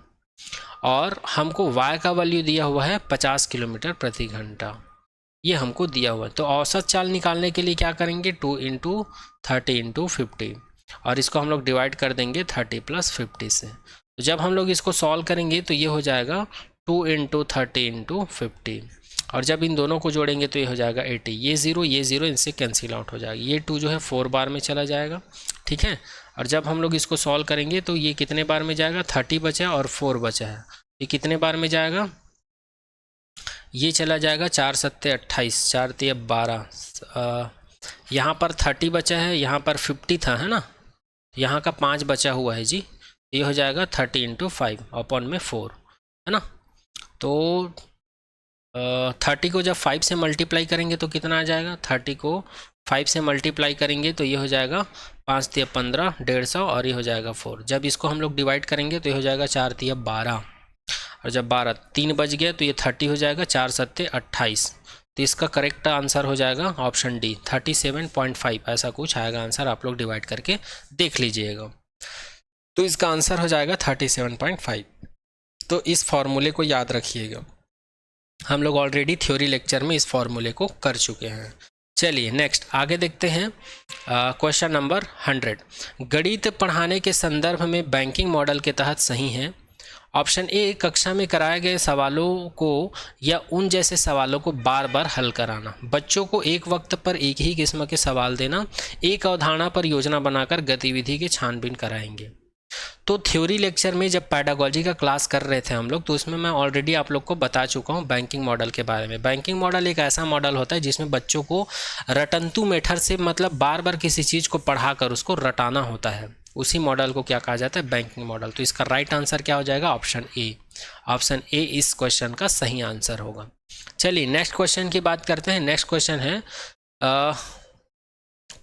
और हमको y का वैल्यू दिया हुआ है 50 किलोमीटर प्रति घंटा, ये हमको दिया हुआ है। तो औसत चाल निकालने के लिए क्या करेंगे, 2 × 30 × 50 और इसको हम लोग डिवाइड कर देंगे 30 + 50 से। तो जब हम लोग इसको सॉल्व करेंगे तो ये हो जाएगा 2 × 30 × 50 और जब इन दोनों को जोड़ेंगे तो ये हो जाएगा 80। ये ज़ीरो इनसे कैंसिल आउट हो जाएगा। ये 2 जो है 4 बार में चला जाएगा, ठीक है। और जब हम लोग इसको सॉल्व करेंगे तो ये कितने बार में जाएगा, 30 बचा और 4 बचा है, ये कितने बार में जाएगा, ये चला जाएगा 4 × 7 = 28, 4 × 3 = 12। यहाँ पर 30 बचा है, यहाँ पर 50 था, है ना, यहाँ का 5 बचा हुआ है जी। ये हो जाएगा 30 × 5 अपॉन में 4, है ना। तो 30 को जब 5 से मल्टीप्लाई करेंगे तो कितना आ जाएगा, 30 को 5 से मल्टीप्लाई करेंगे तो ये हो जाएगा 5 × 3 = 15, 150 और ये हो जाएगा 4। जब इसको हम लोग डिवाइड करेंगे तो ये हो जाएगा 4 × 3 = 12 और जब 12 3 बच गया तो ये 30 हो जाएगा, 4 × 7 = 28। तो इसका करेक्ट आंसर हो जाएगा ऑप्शन डी 37.5, ऐसा कुछ आएगा आंसर। आप लोग डिवाइड करके देख लीजिएगा। तो इसका आंसर हो जाएगा 37.5। तो इस फॉर्मूले को याद रखिएगा, हम लोग ऑलरेडी थ्योरी लेक्चर में इस फॉर्मूले को कर चुके हैं। चलिए नेक्स्ट आगे देखते हैं। Question number 100। गणित पढ़ाने के संदर्भ में बैंकिंग मॉडल के तहत सही है। ऑप्शन ए कक्षा में कराए गए सवालों को या उन जैसे सवालों को बार बार हल कराना, बच्चों को एक वक्त पर एक ही किस्म के सवाल देना, एक अवधारणा पर योजना बनाकर गतिविधि की छानबीन कराएंगे। तो थ्योरी लेक्चर में जब पैडागोजी का क्लास कर रहे थे हम लोग, तो उसमें मैं ऑलरेडी आप लोग को बता चुका हूँ बैंकिंग मॉडल के बारे में। बैंकिंग मॉडल एक ऐसा मॉडल होता है जिसमें बच्चों को रटंतु मेथड से, मतलब बार बार किसी चीज़ को पढ़ाकर उसको रटाना होता है, उसी मॉडल को क्या कहा जाता है, बैंकिंग मॉडल। तो इसका राइट आंसर क्या हो जाएगा, ऑप्शन ए। ऑप्शन ए इस क्वेश्चन का सही आंसर होगा। चलिए नेक्स्ट क्वेश्चन की बात करते हैं। नेक्स्ट क्वेश्चन है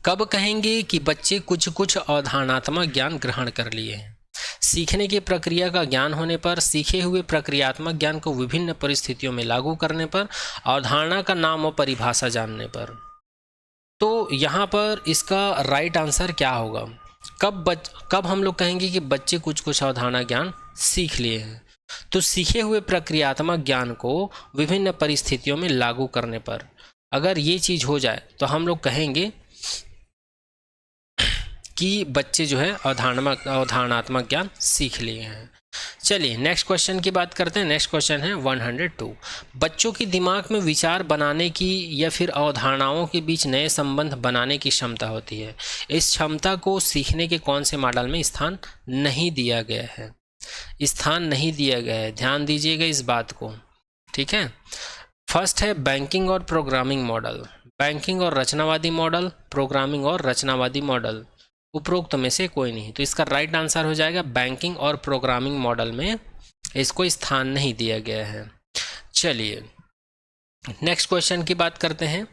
कब कहेंगे कि बच्चे कुछ कुछ अवधारणात्मक ज्ञान ग्रहण कर लिए हैं। सीखने की प्रक्रिया का ज्ञान होने पर, सीखे हुए प्रक्रियात्मक ज्ञान को विभिन्न परिस्थितियों में लागू करने पर, अवधारणा का नाम और परिभाषा जानने पर। तो यहाँ पर इसका राइट आंसर क्या होगा, कब हम लोग कहेंगे कि बच्चे कुछ कुछ अवधारणा ज्ञान सीख लिए हैं। तो सीखे हुए प्रक्रियात्मक ज्ञान को विभिन्न परिस्थितियों में लागू करने पर, अगर ये चीज़ हो जाए तो हम लोग कहेंगे कि बच्चे जो है अवधारणात्मक ज्ञान सीख लिए हैं। चलिए नेक्स्ट क्वेश्चन की बात करते हैं। नेक्स्ट क्वेश्चन है 102। बच्चों की दिमाग में विचार बनाने की या फिर अवधारणाओं के बीच नए संबंध बनाने की क्षमता होती है। इस क्षमता को सीखने के कौन से मॉडल में स्थान नहीं दिया गया है। स्थान नहीं दिया गया है, ध्यान दीजिएगा इस बात को, ठीक है। फर्स्ट है बैंकिंग और प्रोग्रामिंग मॉडल, बैंकिंग और रचनावादी मॉडल, प्रोग्रामिंग और रचनावादी मॉडल, उपरोक्त में से कोई नहीं। तो इसका राइट आंसर हो जाएगा बैंकिंग और प्रोग्रामिंग मॉडल में इसको स्थान नहीं दिया गया है। चलिए नेक्स्ट क्वेश्चन की बात करते हैं।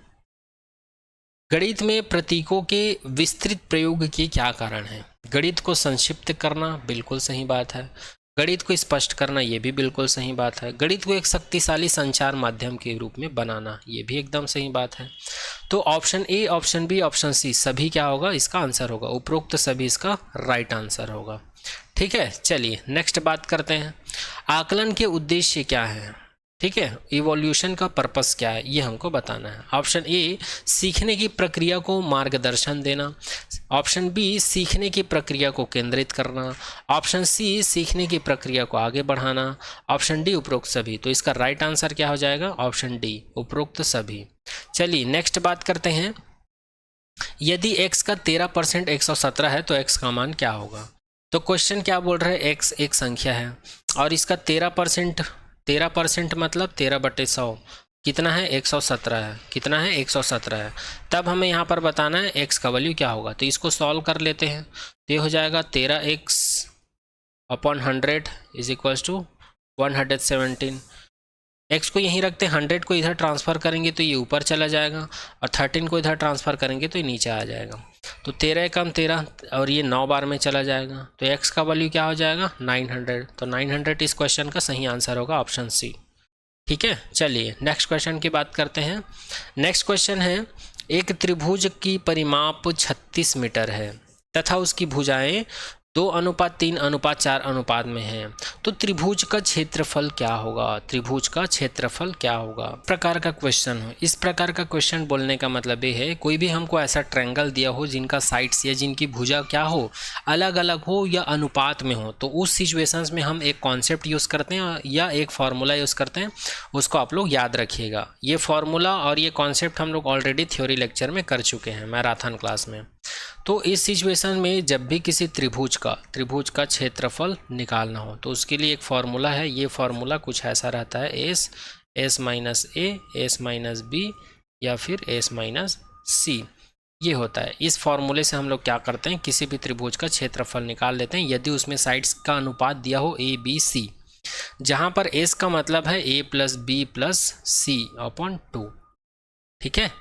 गणित में प्रतीकों के विस्तृत प्रयोग के क्या कारण है? गणित को संक्षिप्त करना बिल्कुल सही बात है, गणित को स्पष्ट करना ये भी बिल्कुल सही बात है, गणित को एक शक्तिशाली संचार माध्यम के रूप में बनाना ये भी एकदम सही बात है। तो option A, option B, option C सभी क्या होगा? इसका आंसर होगा, उपरोक्त सभी इसका राइट आंसर होगा। ठीक है, चलिए नेक्स्ट बात करते हैं। आकलन के उद्देश्य क्या है? ठीक है, इवोल्यूशन का पर्पस क्या है ये हमको बताना है। ऑप्शन ए, सीखने की प्रक्रिया को मार्गदर्शन देना। ऑप्शन बी, सीखने की प्रक्रिया को केंद्रित करना। ऑप्शन सी, सीखने की प्रक्रिया को आगे बढ़ाना। ऑप्शन डी, उपरोक्त सभी। तो इसका राइट आंसर क्या हो जाएगा? ऑप्शन डी, उपरोक्त सभी। चलिए नेक्स्ट बात करते हैं। यदि x का 13% 117 है तो x का मान क्या होगा? तो क्वेश्चन क्या बोल रहे हैं? x एक संख्या है और इसका 13% मतलब 13/100 कितना है? 117 है। कितना है? 117 है। तब हमें यहाँ पर बताना है x का वैल्यू क्या होगा। तो इसको सॉल्व कर लेते हैं। तो ये हो जाएगा 13x/100 is equals to 117। x को यहीं रखते हैं, 100 को इधर ट्रांसफ़र करेंगे तो ये ऊपर चला जाएगा और 13 को इधर ट्रांसफ़र करेंगे तो ये नीचे आ जाएगा। तो 13 कम 13 और ये 9 बार में चला जाएगा। तो x का वैल्यू क्या हो जाएगा? 900। तो 900 इस क्वेश्चन का सही आंसर होगा, ऑप्शन सी। ठीक है, चलिए नेक्स्ट क्वेश्चन की बात करते हैं। नेक्स्ट क्वेश्चन है, एक त्रिभुज की परिमाप 36 मीटर है तथा उसकी भुजाएं 2:3:4 अनुपात में है, तो त्रिभुज का क्षेत्रफल क्या होगा? त्रिभुज का क्षेत्रफल क्या होगा? प्रकार का क्वेश्चन हो। इस प्रकार का क्वेश्चन बोलने का मतलब ये है, कोई भी हमको ऐसा ट्रायंगल दिया हो जिनका साइड्स या जिनकी भुजा क्या हो, अलग अलग हो या अनुपात में हो, तो उस सिचुएशंस में हम एक कॉन्सेप्ट यूज़ करते हैं या एक फार्मूला यूज़ करते हैं। उसको आप लोग याद रखिएगा। ये फार्मूला और ये कॉन्सेप्ट हम लोग ऑलरेडी थ्योरी लेक्चर में कर चुके हैं, मैराथन क्लास में। तो इस सिचुएशन में जब भी किसी त्रिभुज का क्षेत्रफल निकालना हो तो उसके लिए एक फार्मूला है। ये फार्मूला कुछ ऐसा रहता है, एस माइनस ए, एस माइनस बी या फिर एस माइनस सी, ये होता है। इस फार्मूले से हम लोग क्या करते हैं, किसी भी त्रिभुज का क्षेत्रफल निकाल लेते हैं यदि उसमें साइड्स का अनुपात दिया हो ए बी सी, जहाँ पर एस का मतलब है ए प्लस बी प्लस सी अपॉन 2। ठीक है,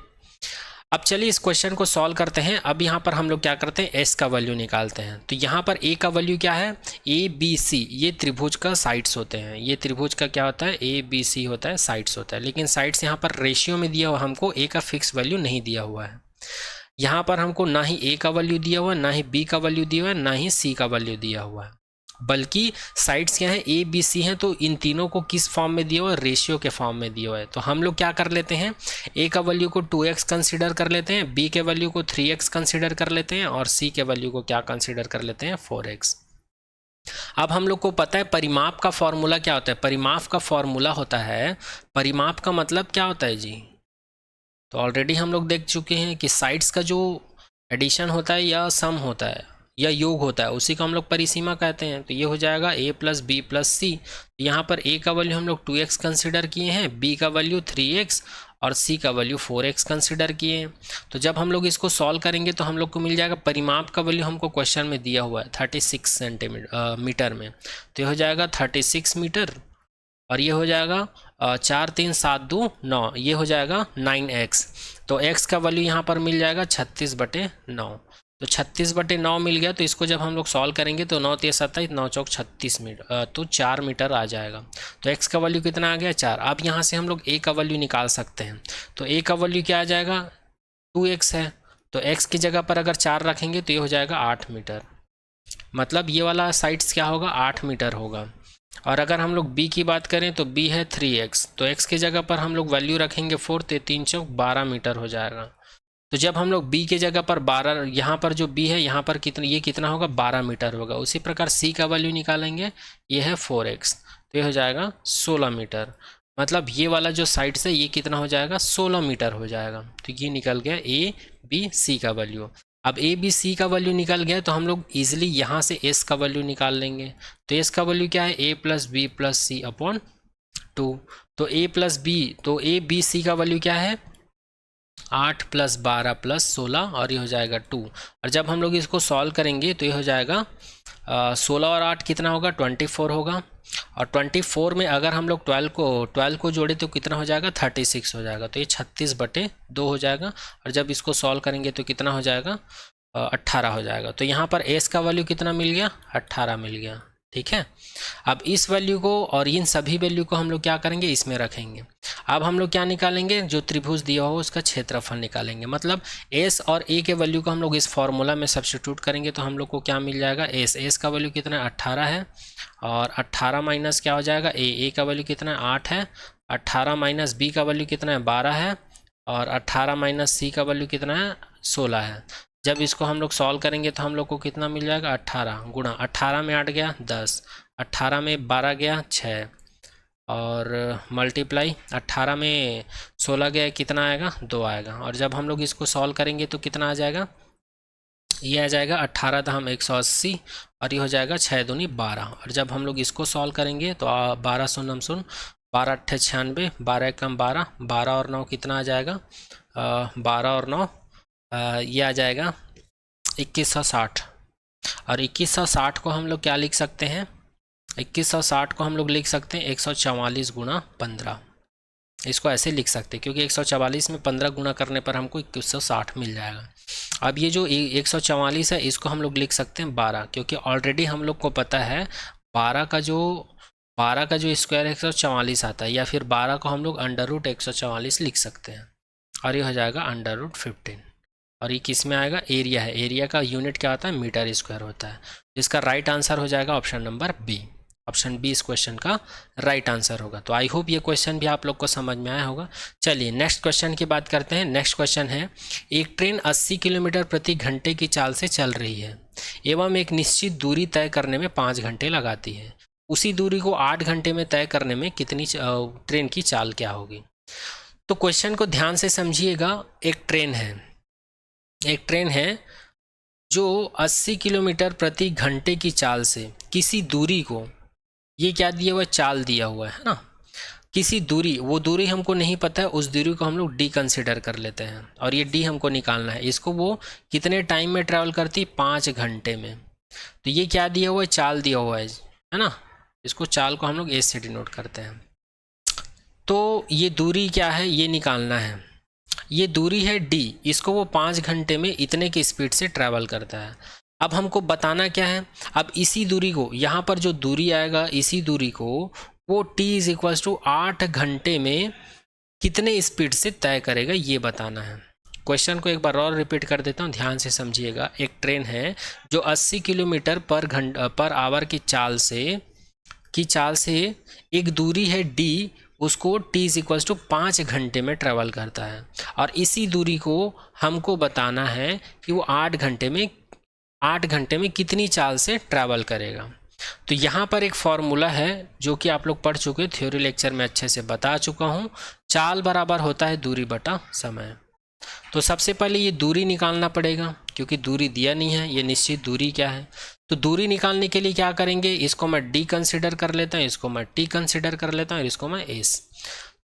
अब चलिए इस क्वेश्चन को सॉल्व करते हैं। अब यहाँ पर हम लोग क्या करते हैं, एस का वैल्यू निकालते हैं। तो यहाँ पर ए का वैल्यू क्या है? ए बी सी, ये त्रिभुज का साइड्स होते हैं। ये त्रिभुज का क्या होता है? ए बी सी होता है, साइड्स होता है। लेकिन साइड्स यहाँ पर रेशियो में दिया हुआ, हमको ए का फिक्स वैल्यू नहीं दिया हुआ है। यहाँ पर हमको ना ही ए का वैल्यू दिया हुआ है, ना ही बी का वैल्यू दिया हुआ है, ना ही सी का वैल्यू दिया हुआ है, बल्कि साइड्स क्या है? ए बी सी हैं। तो इन तीनों को किस फॉर्म में दिया हुआ है? रेशियो के फॉर्म में दिया हुआ है। तो हम लोग क्या कर लेते हैं, ए का वैल्यू को 2x कंसीडर कर लेते हैं, बी के वैल्यू को 3x कंसीडर कर लेते हैं और सी के वैल्यू को क्या कंसीडर कर लेते हैं? 4x। अब हम लोग को पता है परिमाप का फॉर्मूला क्या होता है। परिमाप का फॉर्मूला होता है, परिमाप का मतलब क्या होता है जी? तो ऑलरेडी हम लोग देख चुके हैं कि साइड्स का जो एडिशन होता है या सम होता है या योग होता है, उसी को हम लोग परिसीमा कहते हैं। तो ये हो जाएगा a प्लस बी प्लस सी। यहाँ पर a का वैल्यू हम लोग 2x कंसिडर किए हैं, b का वैल्यू 3x और c का वैल्यू 4x कंसिडर किए हैं। तो जब हम लोग इसको सॉल्व करेंगे तो हम लोग को मिल जाएगा, परिमाप का वैल्यू हमको क्वेश्चन में दिया हुआ है 36 सेंटीमीटर मीटर में। तो ये हो जाएगा 36 मीटर और ये हो जाएगा 4 3 7 2 9, ये हो जाएगा 9x। तो x का वैल्यू यहाँ पर मिल जाएगा 36/9। तो 36/9 मिल गया। तो इसको जब हम लोग सॉल्व करेंगे तो 9 3 27 9 चौक 36 मीटर, तो 4 मीटर आ जाएगा। तो x का वैल्यू कितना आ गया? 4। अब यहाँ से हम लोग a का वैल्यू निकाल सकते हैं। तो a का वैल्यू क्या आ जाएगा? 2x है। तो x की जगह पर अगर 4 रखेंगे तो ये हो जाएगा 8 मीटर। मतलब ये वाला साइड्स क्या होगा? 8 मीटर होगा। और अगर हम लोग b की बात करें तो b है 3x, तो x की जगह पर हम लोग वैल्यू रखेंगे 4, तो 3 चौक 12 मीटर हो जाएगा। तो जब हम लोग b के जगह पर 12, यहाँ पर जो b है यहाँ पर कितना, ये कितना होगा? 12 मीटर होगा। उसी प्रकार c का वैल्यू निकालेंगे, ये है 4x, तो ये हो जाएगा 16 मीटर। मतलब ये वाला जो साइड से ये कितना हो जाएगा? 16 मीटर हो जाएगा। तो ये निकल गया a b c का वैल्यू। अब ए बी सी का वैल्यू निकल गया तो हम लोग ईजिली यहाँ से एस का वैल्यू निकाल लेंगे। तो एस का वैल्यू क्या है, ए प्लस बी प्लस सी अपॉन 2। तो ए प्लस बी, तो ए बी सी का वैल्यू क्या है, 8 प्लस 12 प्लस 16 और ये हो जाएगा 2। और जब हम लोग इसको सॉल्व करेंगे तो ये हो जाएगा 16 और 8 कितना होगा, 24 होगा। और 24 में अगर हम लोग 12 को जोड़े तो कितना हो जाएगा, 36 हो जाएगा। तो ये 36/2 हो जाएगा। और जब इसको सॉल्व करेंगे तो कितना हो जाएगा, 18 हो जाएगा। तो यहाँ पर एस का वैल्यू कितना मिल गया, 18 मिल गया। ठीक है, अब इस वैल्यू को और इन सभी वैल्यू को हम लोग क्या करेंगे, इसमें रखेंगे। अब हम लोग क्या निकालेंगे, जो त्रिभुज दिया हो उसका क्षेत्रफल निकालेंगे। मतलब एस और ए के वैल्यू को हम लोग इस फॉर्मूला में सब्स्टिट्यूट करेंगे तो हम लोग को क्या मिल जाएगा, एस का वैल्यू कितना है, 18 है। और 18 माइनस क्या हो जाएगा, ए का वैल्यू कितना है, 8 है। 18 माइनस बी का वैल्यू कितना है, 12 है। और 18 माइनस सी का वैल्यू कितना है, 16 है। जब इसको हम लोग सॉल्व करेंगे तो हम लोग को कितना मिल जाएगा, 18 गुणा 18 में 8 गया 10, 18 में 12 गया 6, और मल्टीप्लाई 18 में 16 गया कितना आएगा, 2 आएगा। और जब हम लोग इसको सॉल्व करेंगे तो कितना आ जाएगा, ये आ जाएगा 18 दहम 180 और ये हो जाएगा 6 दूनी 12। और जब हम लोग इसको सॉल्व करेंगे तो 12 शून्य शून्य, 12 अट्ठे 96, 12 कम 12, 12 और 9 कितना आ जाएगा, 12 और 9 ये आ जाएगा 2160। और 2160 को हम लोग क्या लिख सकते हैं, 2160 को हम लोग लिख सकते हैं 144 गुणा 15। इसको ऐसे लिख सकते हैं क्योंकि 144 में 15 गुणा करने पर हमको 2160 मिल जाएगा। अब ये जो 144 है इसको हम लोग लिख सकते हैं 12, क्योंकि ऑलरेडी हम लोग को पता है 12 का जो स्क्वायर 144 आता है, या फिर 12 को हम लोग √144 लिख सकते हैं। और ये हो जाएगा √15। और ये किस में आएगा, एरिया है। एरिया का यूनिट क्या होता है, मीटर स्क्वायर होता है। इसका राइट आंसर हो जाएगा option number B. Option B इस क्वेश्चन का राइट आंसर होगा। तो आई होप ये क्वेश्चन भी आप लोग को समझ में आया होगा। चलिए नेक्स्ट क्वेश्चन की बात करते हैं। नेक्स्ट क्वेश्चन है, एक ट्रेन 80 किलोमीटर प्रति घंटे की चाल से चल रही है एवं एक निश्चित दूरी तय करने में 5 घंटे लगाती है। उसी दूरी को 8 घंटे में तय करने में कितनी ट्रेन की चाल क्या होगी। तो क्वेश्चन को ध्यान से समझिएगा। एक ट्रेन है जो 80 किलोमीटर प्रति घंटे की चाल से किसी दूरी को, ये क्या दिया हुआ है, चाल दिया हुआ है ना, किसी दूरी, वो दूरी हमको नहीं पता है, उस दूरी को हम लोग डी कंसिडर कर लेते हैं और ये डी हमको निकालना है। इसको वो कितने टाइम में ट्रैवल करती, 5 घंटे में। तो ये क्या दिया हुआ है, चाल दिया हुआ है ना। इसको चाल को हम लोग एस से डिनोट करते हैं। तो ये दूरी क्या है, ये निकालना है। ये दूरी है डी, इसको वो 5 घंटे में इतने की स्पीड से ट्रैवल करता है। अब हमको बताना क्या है, अब इसी दूरी को, यहाँ पर जो दूरी आएगा इसी दूरी को वो t = 8 घंटे में कितने स्पीड से तय करेगा, ये बताना है। क्वेश्चन को एक बार और रिपीट कर देता हूँ, ध्यान से समझिएगा। एक ट्रेन है जो 80 किलोमीटर पर आवर की चाल से एक दूरी है d, उसको t = 5 घंटे में ट्रैवल करता है। और इसी दूरी को हमको बताना है कि वो 8 घंटे में कितनी चाल से ट्रैवल करेगा। तो यहाँ पर एक फॉर्मूला है जो कि आप लोग पढ़ चुके, थ्योरी लेक्चर में अच्छे से बता चुका हूँ। चाल बराबर होता है दूरी बटा समय। तो सबसे पहले ये दूरी निकालना पड़ेगा क्योंकि दूरी दिया नहीं है, ये निश्चित दूरी क्या है। तो दूरी निकालने के लिए क्या करेंगे, इसको मैं डी कंसिडर कर लेता हूँ, इसको मैं टी कंसिडर कर लेता हूँ और इसको मैं एस।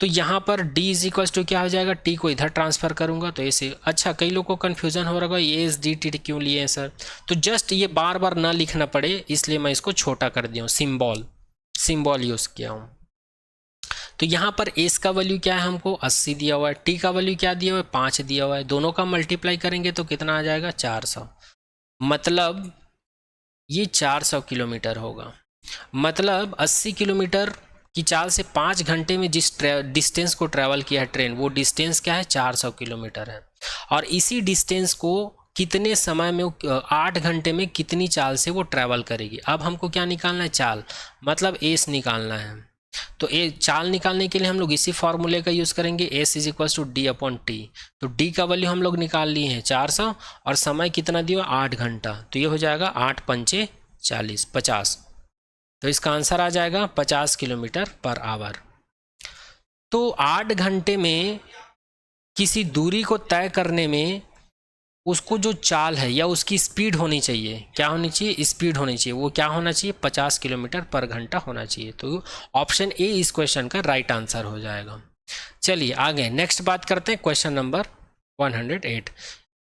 तो यहाँ पर d = क्या हो जाएगा, t को इधर ट्रांसफ़र करूँगा तो ऐसे। अच्छा, कई लोगों को कन्फ्यूज़न हो रहा होगा ये एस डी टी क्यों लिए हैं सर। तो जस्ट ये बार बार ना लिखना पड़े इसलिए मैं इसको छोटा कर दिया हूँ, सिंबल यूज़ किया हूँ। तो यहाँ पर एस का वैल्यू क्या है, हमको 80 दिया हुआ है। टी का वैल्यू क्या दिया हुआ है, 5 दिया हुआ है। दोनों का मल्टीप्लाई करेंगे तो कितना आ जाएगा, 400। मतलब ये 400 किलोमीटर होगा। मतलब 80 किलोमीटर की चाल से 5 घंटे में जिस डिस्टेंस को ट्रैवल किया है ट्रेन, वो डिस्टेंस क्या है, 400 किलोमीटर है। और इसी डिस्टेंस को कितने समय में, 8 घंटे में कितनी चाल से वो ट्रैवल करेगी। अब हमको क्या निकालना है, चाल, मतलब एस निकालना है। तो ए चाल निकालने के लिए हम लोग इसी फॉर्मूले का यूज़ करेंगे, एस = d/t। तो d का वैल्यू हम लोग निकाल लिए हैं 400 और समय कितना दिया, 8 घंटा। तो ये हो जाएगा 8 पंचे 40, 50। तो इसका आंसर आ जाएगा 50 किलोमीटर पर आवर। तो 8 घंटे में किसी दूरी को तय करने में उसको जो चाल है या उसकी स्पीड होनी चाहिए, क्या होनी चाहिए, स्पीड होनी चाहिए, वो क्या होना चाहिए, 50 किलोमीटर पर घंटा होना चाहिए। तो ऑप्शन ए इस क्वेश्चन का राइट आंसर हो जाएगा। चलिए आगे नेक्स्ट बात करते हैं, क्वेश्चन नंबर 108।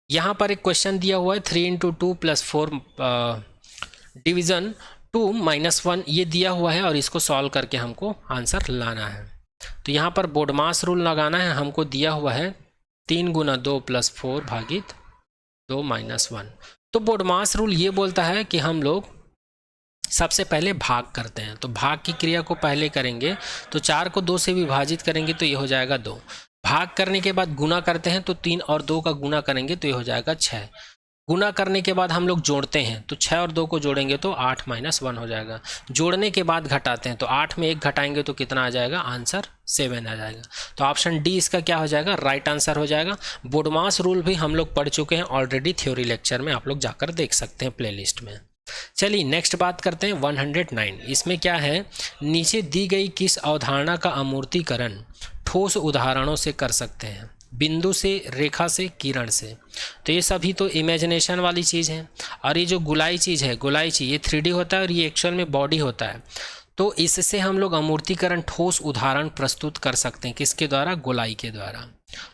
यहाँ पर एक क्वेश्चन दिया हुआ है 3 × 2 + 4 डिवीज़न 2 - 1 ये दिया हुआ है और इसको सॉल्व करके हमको आंसर लाना है। तो यहाँ पर बोडमास रूल लगाना है, हमको दिया हुआ है 3 × 2 + 4 भागित 2 - 1। तो बोडमास रूल ये बोलता है कि हम लोग सबसे पहले भाग करते हैं, तो भाग की क्रिया को पहले करेंगे, तो 4 को 2 से विभाजित करेंगे तो ये हो जाएगा 2। भाग करने के बाद गुना करते हैं, तो 3 और 2 का गुना करेंगे तो ये हो जाएगा 6। गुना करने के बाद हम लोग जोड़ते हैं, तो 6 और 2 को जोड़ेंगे तो 8 - 1 हो जाएगा। जोड़ने के बाद घटाते हैं, तो 8 में 1 घटाएंगे तो कितना आ जाएगा, आंसर 7 आ जाएगा। तो ऑप्शन डी इसका क्या हो जाएगा, राइट आंसर हो जाएगा। बोडमास रूल भी हम लोग पढ़ चुके हैं ऑलरेडी थ्योरी लेक्चर में, आप लोग जाकर देख सकते हैं प्लेलिस्ट में। चलिए नेक्स्ट बात करते हैं 109। इसमें क्या है, नीचे दी गई किस अवधारणा का अमूर्तीकरण ठोस उदाहरणों से कर सकते हैं, बिंदु से, रेखा से, किरण से। तो ये सभी तो इमेजिनेशन वाली चीज़ है। और ये जो गोलाई चीज़ है, गोलाई चीज़, ये 3D होता है और ये एक्चुअल में बॉडी होता है। तो इससे हम लोग अमूर्तीकरण ठोस उदाहरण प्रस्तुत कर सकते हैं, किसके द्वारा, गोलाई के द्वारा।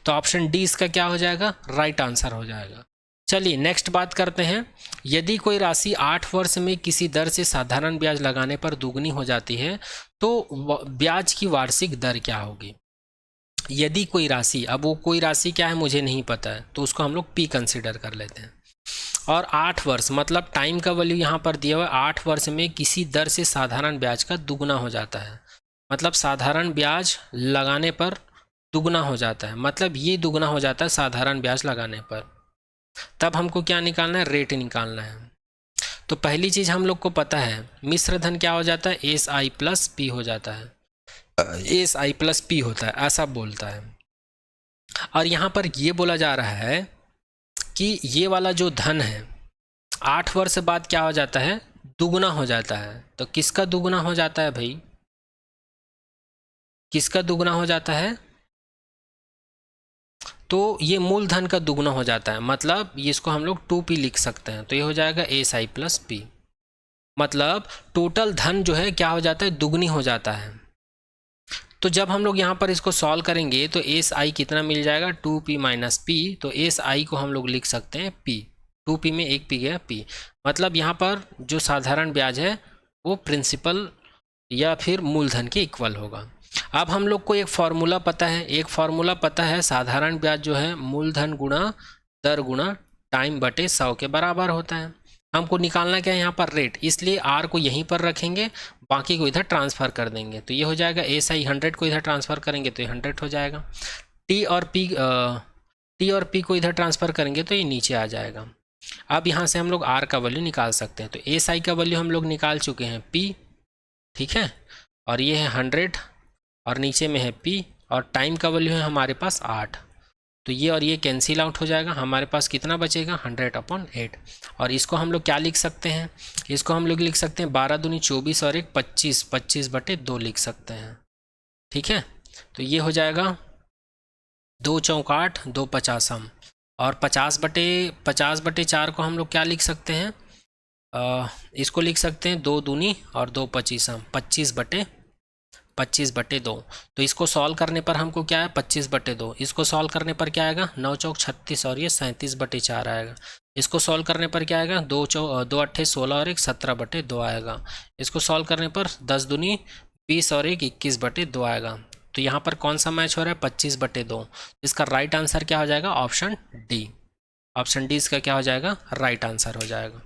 तो ऑप्शन डी इसका क्या हो जाएगा, राइट आंसर हो जाएगा। चलिए नेक्स्ट बात करते हैं, यदि कोई राशि 8 वर्ष में किसी दर से साधारण ब्याज लगाने पर दुगनी हो जाती है तो ब्याज की वार्षिक दर क्या होगी। यदि कोई राशि, अब वो कोई राशि क्या है मुझे नहीं पता है, तो उसको हम लोग पी कंसिडर कर लेते हैं। और 8 वर्ष मतलब टाइम का वैल्यू यहाँ पर दिया हुआ है, 8 वर्ष में किसी दर से साधारण ब्याज का दुगना हो जाता है, मतलब साधारण ब्याज लगाने पर दुगना हो जाता है, मतलब ये दुगना हो जाता है साधारण ब्याज लगाने पर। तब हमको क्या निकालना है, रेट निकालना है। तो पहली चीज़ हम लोग को पता है, मिश्र धन क्या हो जाता है, SI + P हो जाता है, SI + P होता है, ऐसा बोलता है। और यहाँ पर ये बोला जा रहा है कि ये वाला जो धन है 8 वर्ष बाद क्या हो जाता है, दुगना हो जाता है। तो किसका दुगना हो जाता है भाई, किसका दुगना हो जाता है, तो ये मूलधन का दुगना हो जाता है, मतलब ये इसको हम लोग 2P लिख सकते हैं। तो ये हो जाएगा SI + P, मतलब टोटल धन जो है क्या हो जाता है, दुगनी हो जाता है। तो जब हम लोग यहाँ पर इसको सॉल्व करेंगे तो SI कितना मिल जाएगा, 2P - P। तो SI को हम लोग लिख सकते हैं P, 2P में 1 P गया P, मतलब यहाँ पर जो साधारण ब्याज है वो प्रिंसिपल या फिर मूलधन के इक्वल होगा। अब हम लोग को एक फार्मूला पता है, एक फार्मूला पता है, साधारण ब्याज जो है मूलधन गुणा दर गुणा टाइम बटे 100 के बराबर होता है। हमको निकालना क्या है यहाँ पर, रेट, इसलिए R को यहीं पर रखेंगे, बाकी को इधर ट्रांसफ़र कर देंगे। तो ये हो जाएगा SI 100 को इधर ट्रांसफ़र करेंगे तो ये 100 हो जाएगा, T और P को इधर ट्रांसफ़र करेंगे तो ये नीचे आ जाएगा। अब यहाँ से हम लोग R का वैल्यू निकाल सकते हैं। तो SI का वैल्यू हम लोग निकाल चुके हैं P, ठीक है, और ये है 100 और नीचे में है P, और टाइम का वैल्यू है हमारे पास 8। तो ये और ये कैंसिल आउट हो जाएगा, हमारे पास कितना बचेगा, 100/8। और इसको हम लोग क्या लिख सकते हैं, इसको हम लोग लिख सकते हैं 12 दूनी 24 और 1 25, 25/2 लिख सकते हैं, ठीक है। तो ये हो जाएगा 2 चौक 8, 2 50, और 50/4 को हम लोग क्या लिख सकते हैं, इसको लिख सकते हैं 2 दूनी और 2 25, 25/2। तो इसको सॉल्व करने पर हमको क्या है, 25/2। इसको सॉल्व करने पर क्या आएगा, 9 चौक 36 और ये 37/4 आएगा। इसको सॉल्व करने पर क्या आएगा, 2 8 16 और 1 17/2 आएगा। इसको सॉल्व करने पर 10 दूनी 20 और 1 21/2 आएगा। तो यहाँ पर कौन सा मैच हो रहा है, 25/2। इसका राइट आंसर क्या हो जाएगा, ऑप्शन डी। ऑप्शन डी इसका क्या हो जाएगा, राइट आंसर हो जाएगा।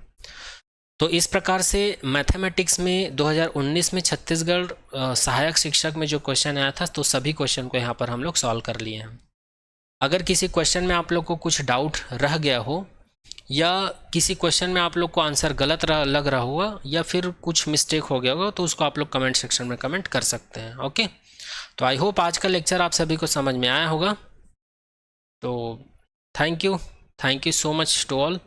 तो इस प्रकार से मैथमेटिक्स में 2019 में छत्तीसगढ़ सहायक शिक्षक में जो क्वेश्चन आया था, तो सभी क्वेश्चन को यहाँ पर हम लोग सॉल्व कर लिए हैं। अगर किसी क्वेश्चन में आप लोग को कुछ डाउट रह गया हो, या किसी क्वेश्चन में आप लोग को आंसर गलत लग रहा होगा, या फिर कुछ मिस्टेक हो गया होगा, तो उसको आप लोग कमेंट सेक्शन में कमेंट कर सकते हैं। ओके, तो आई होप आज का लेक्चर आप सभी को समझ में आया होगा। तो thank you so much to all.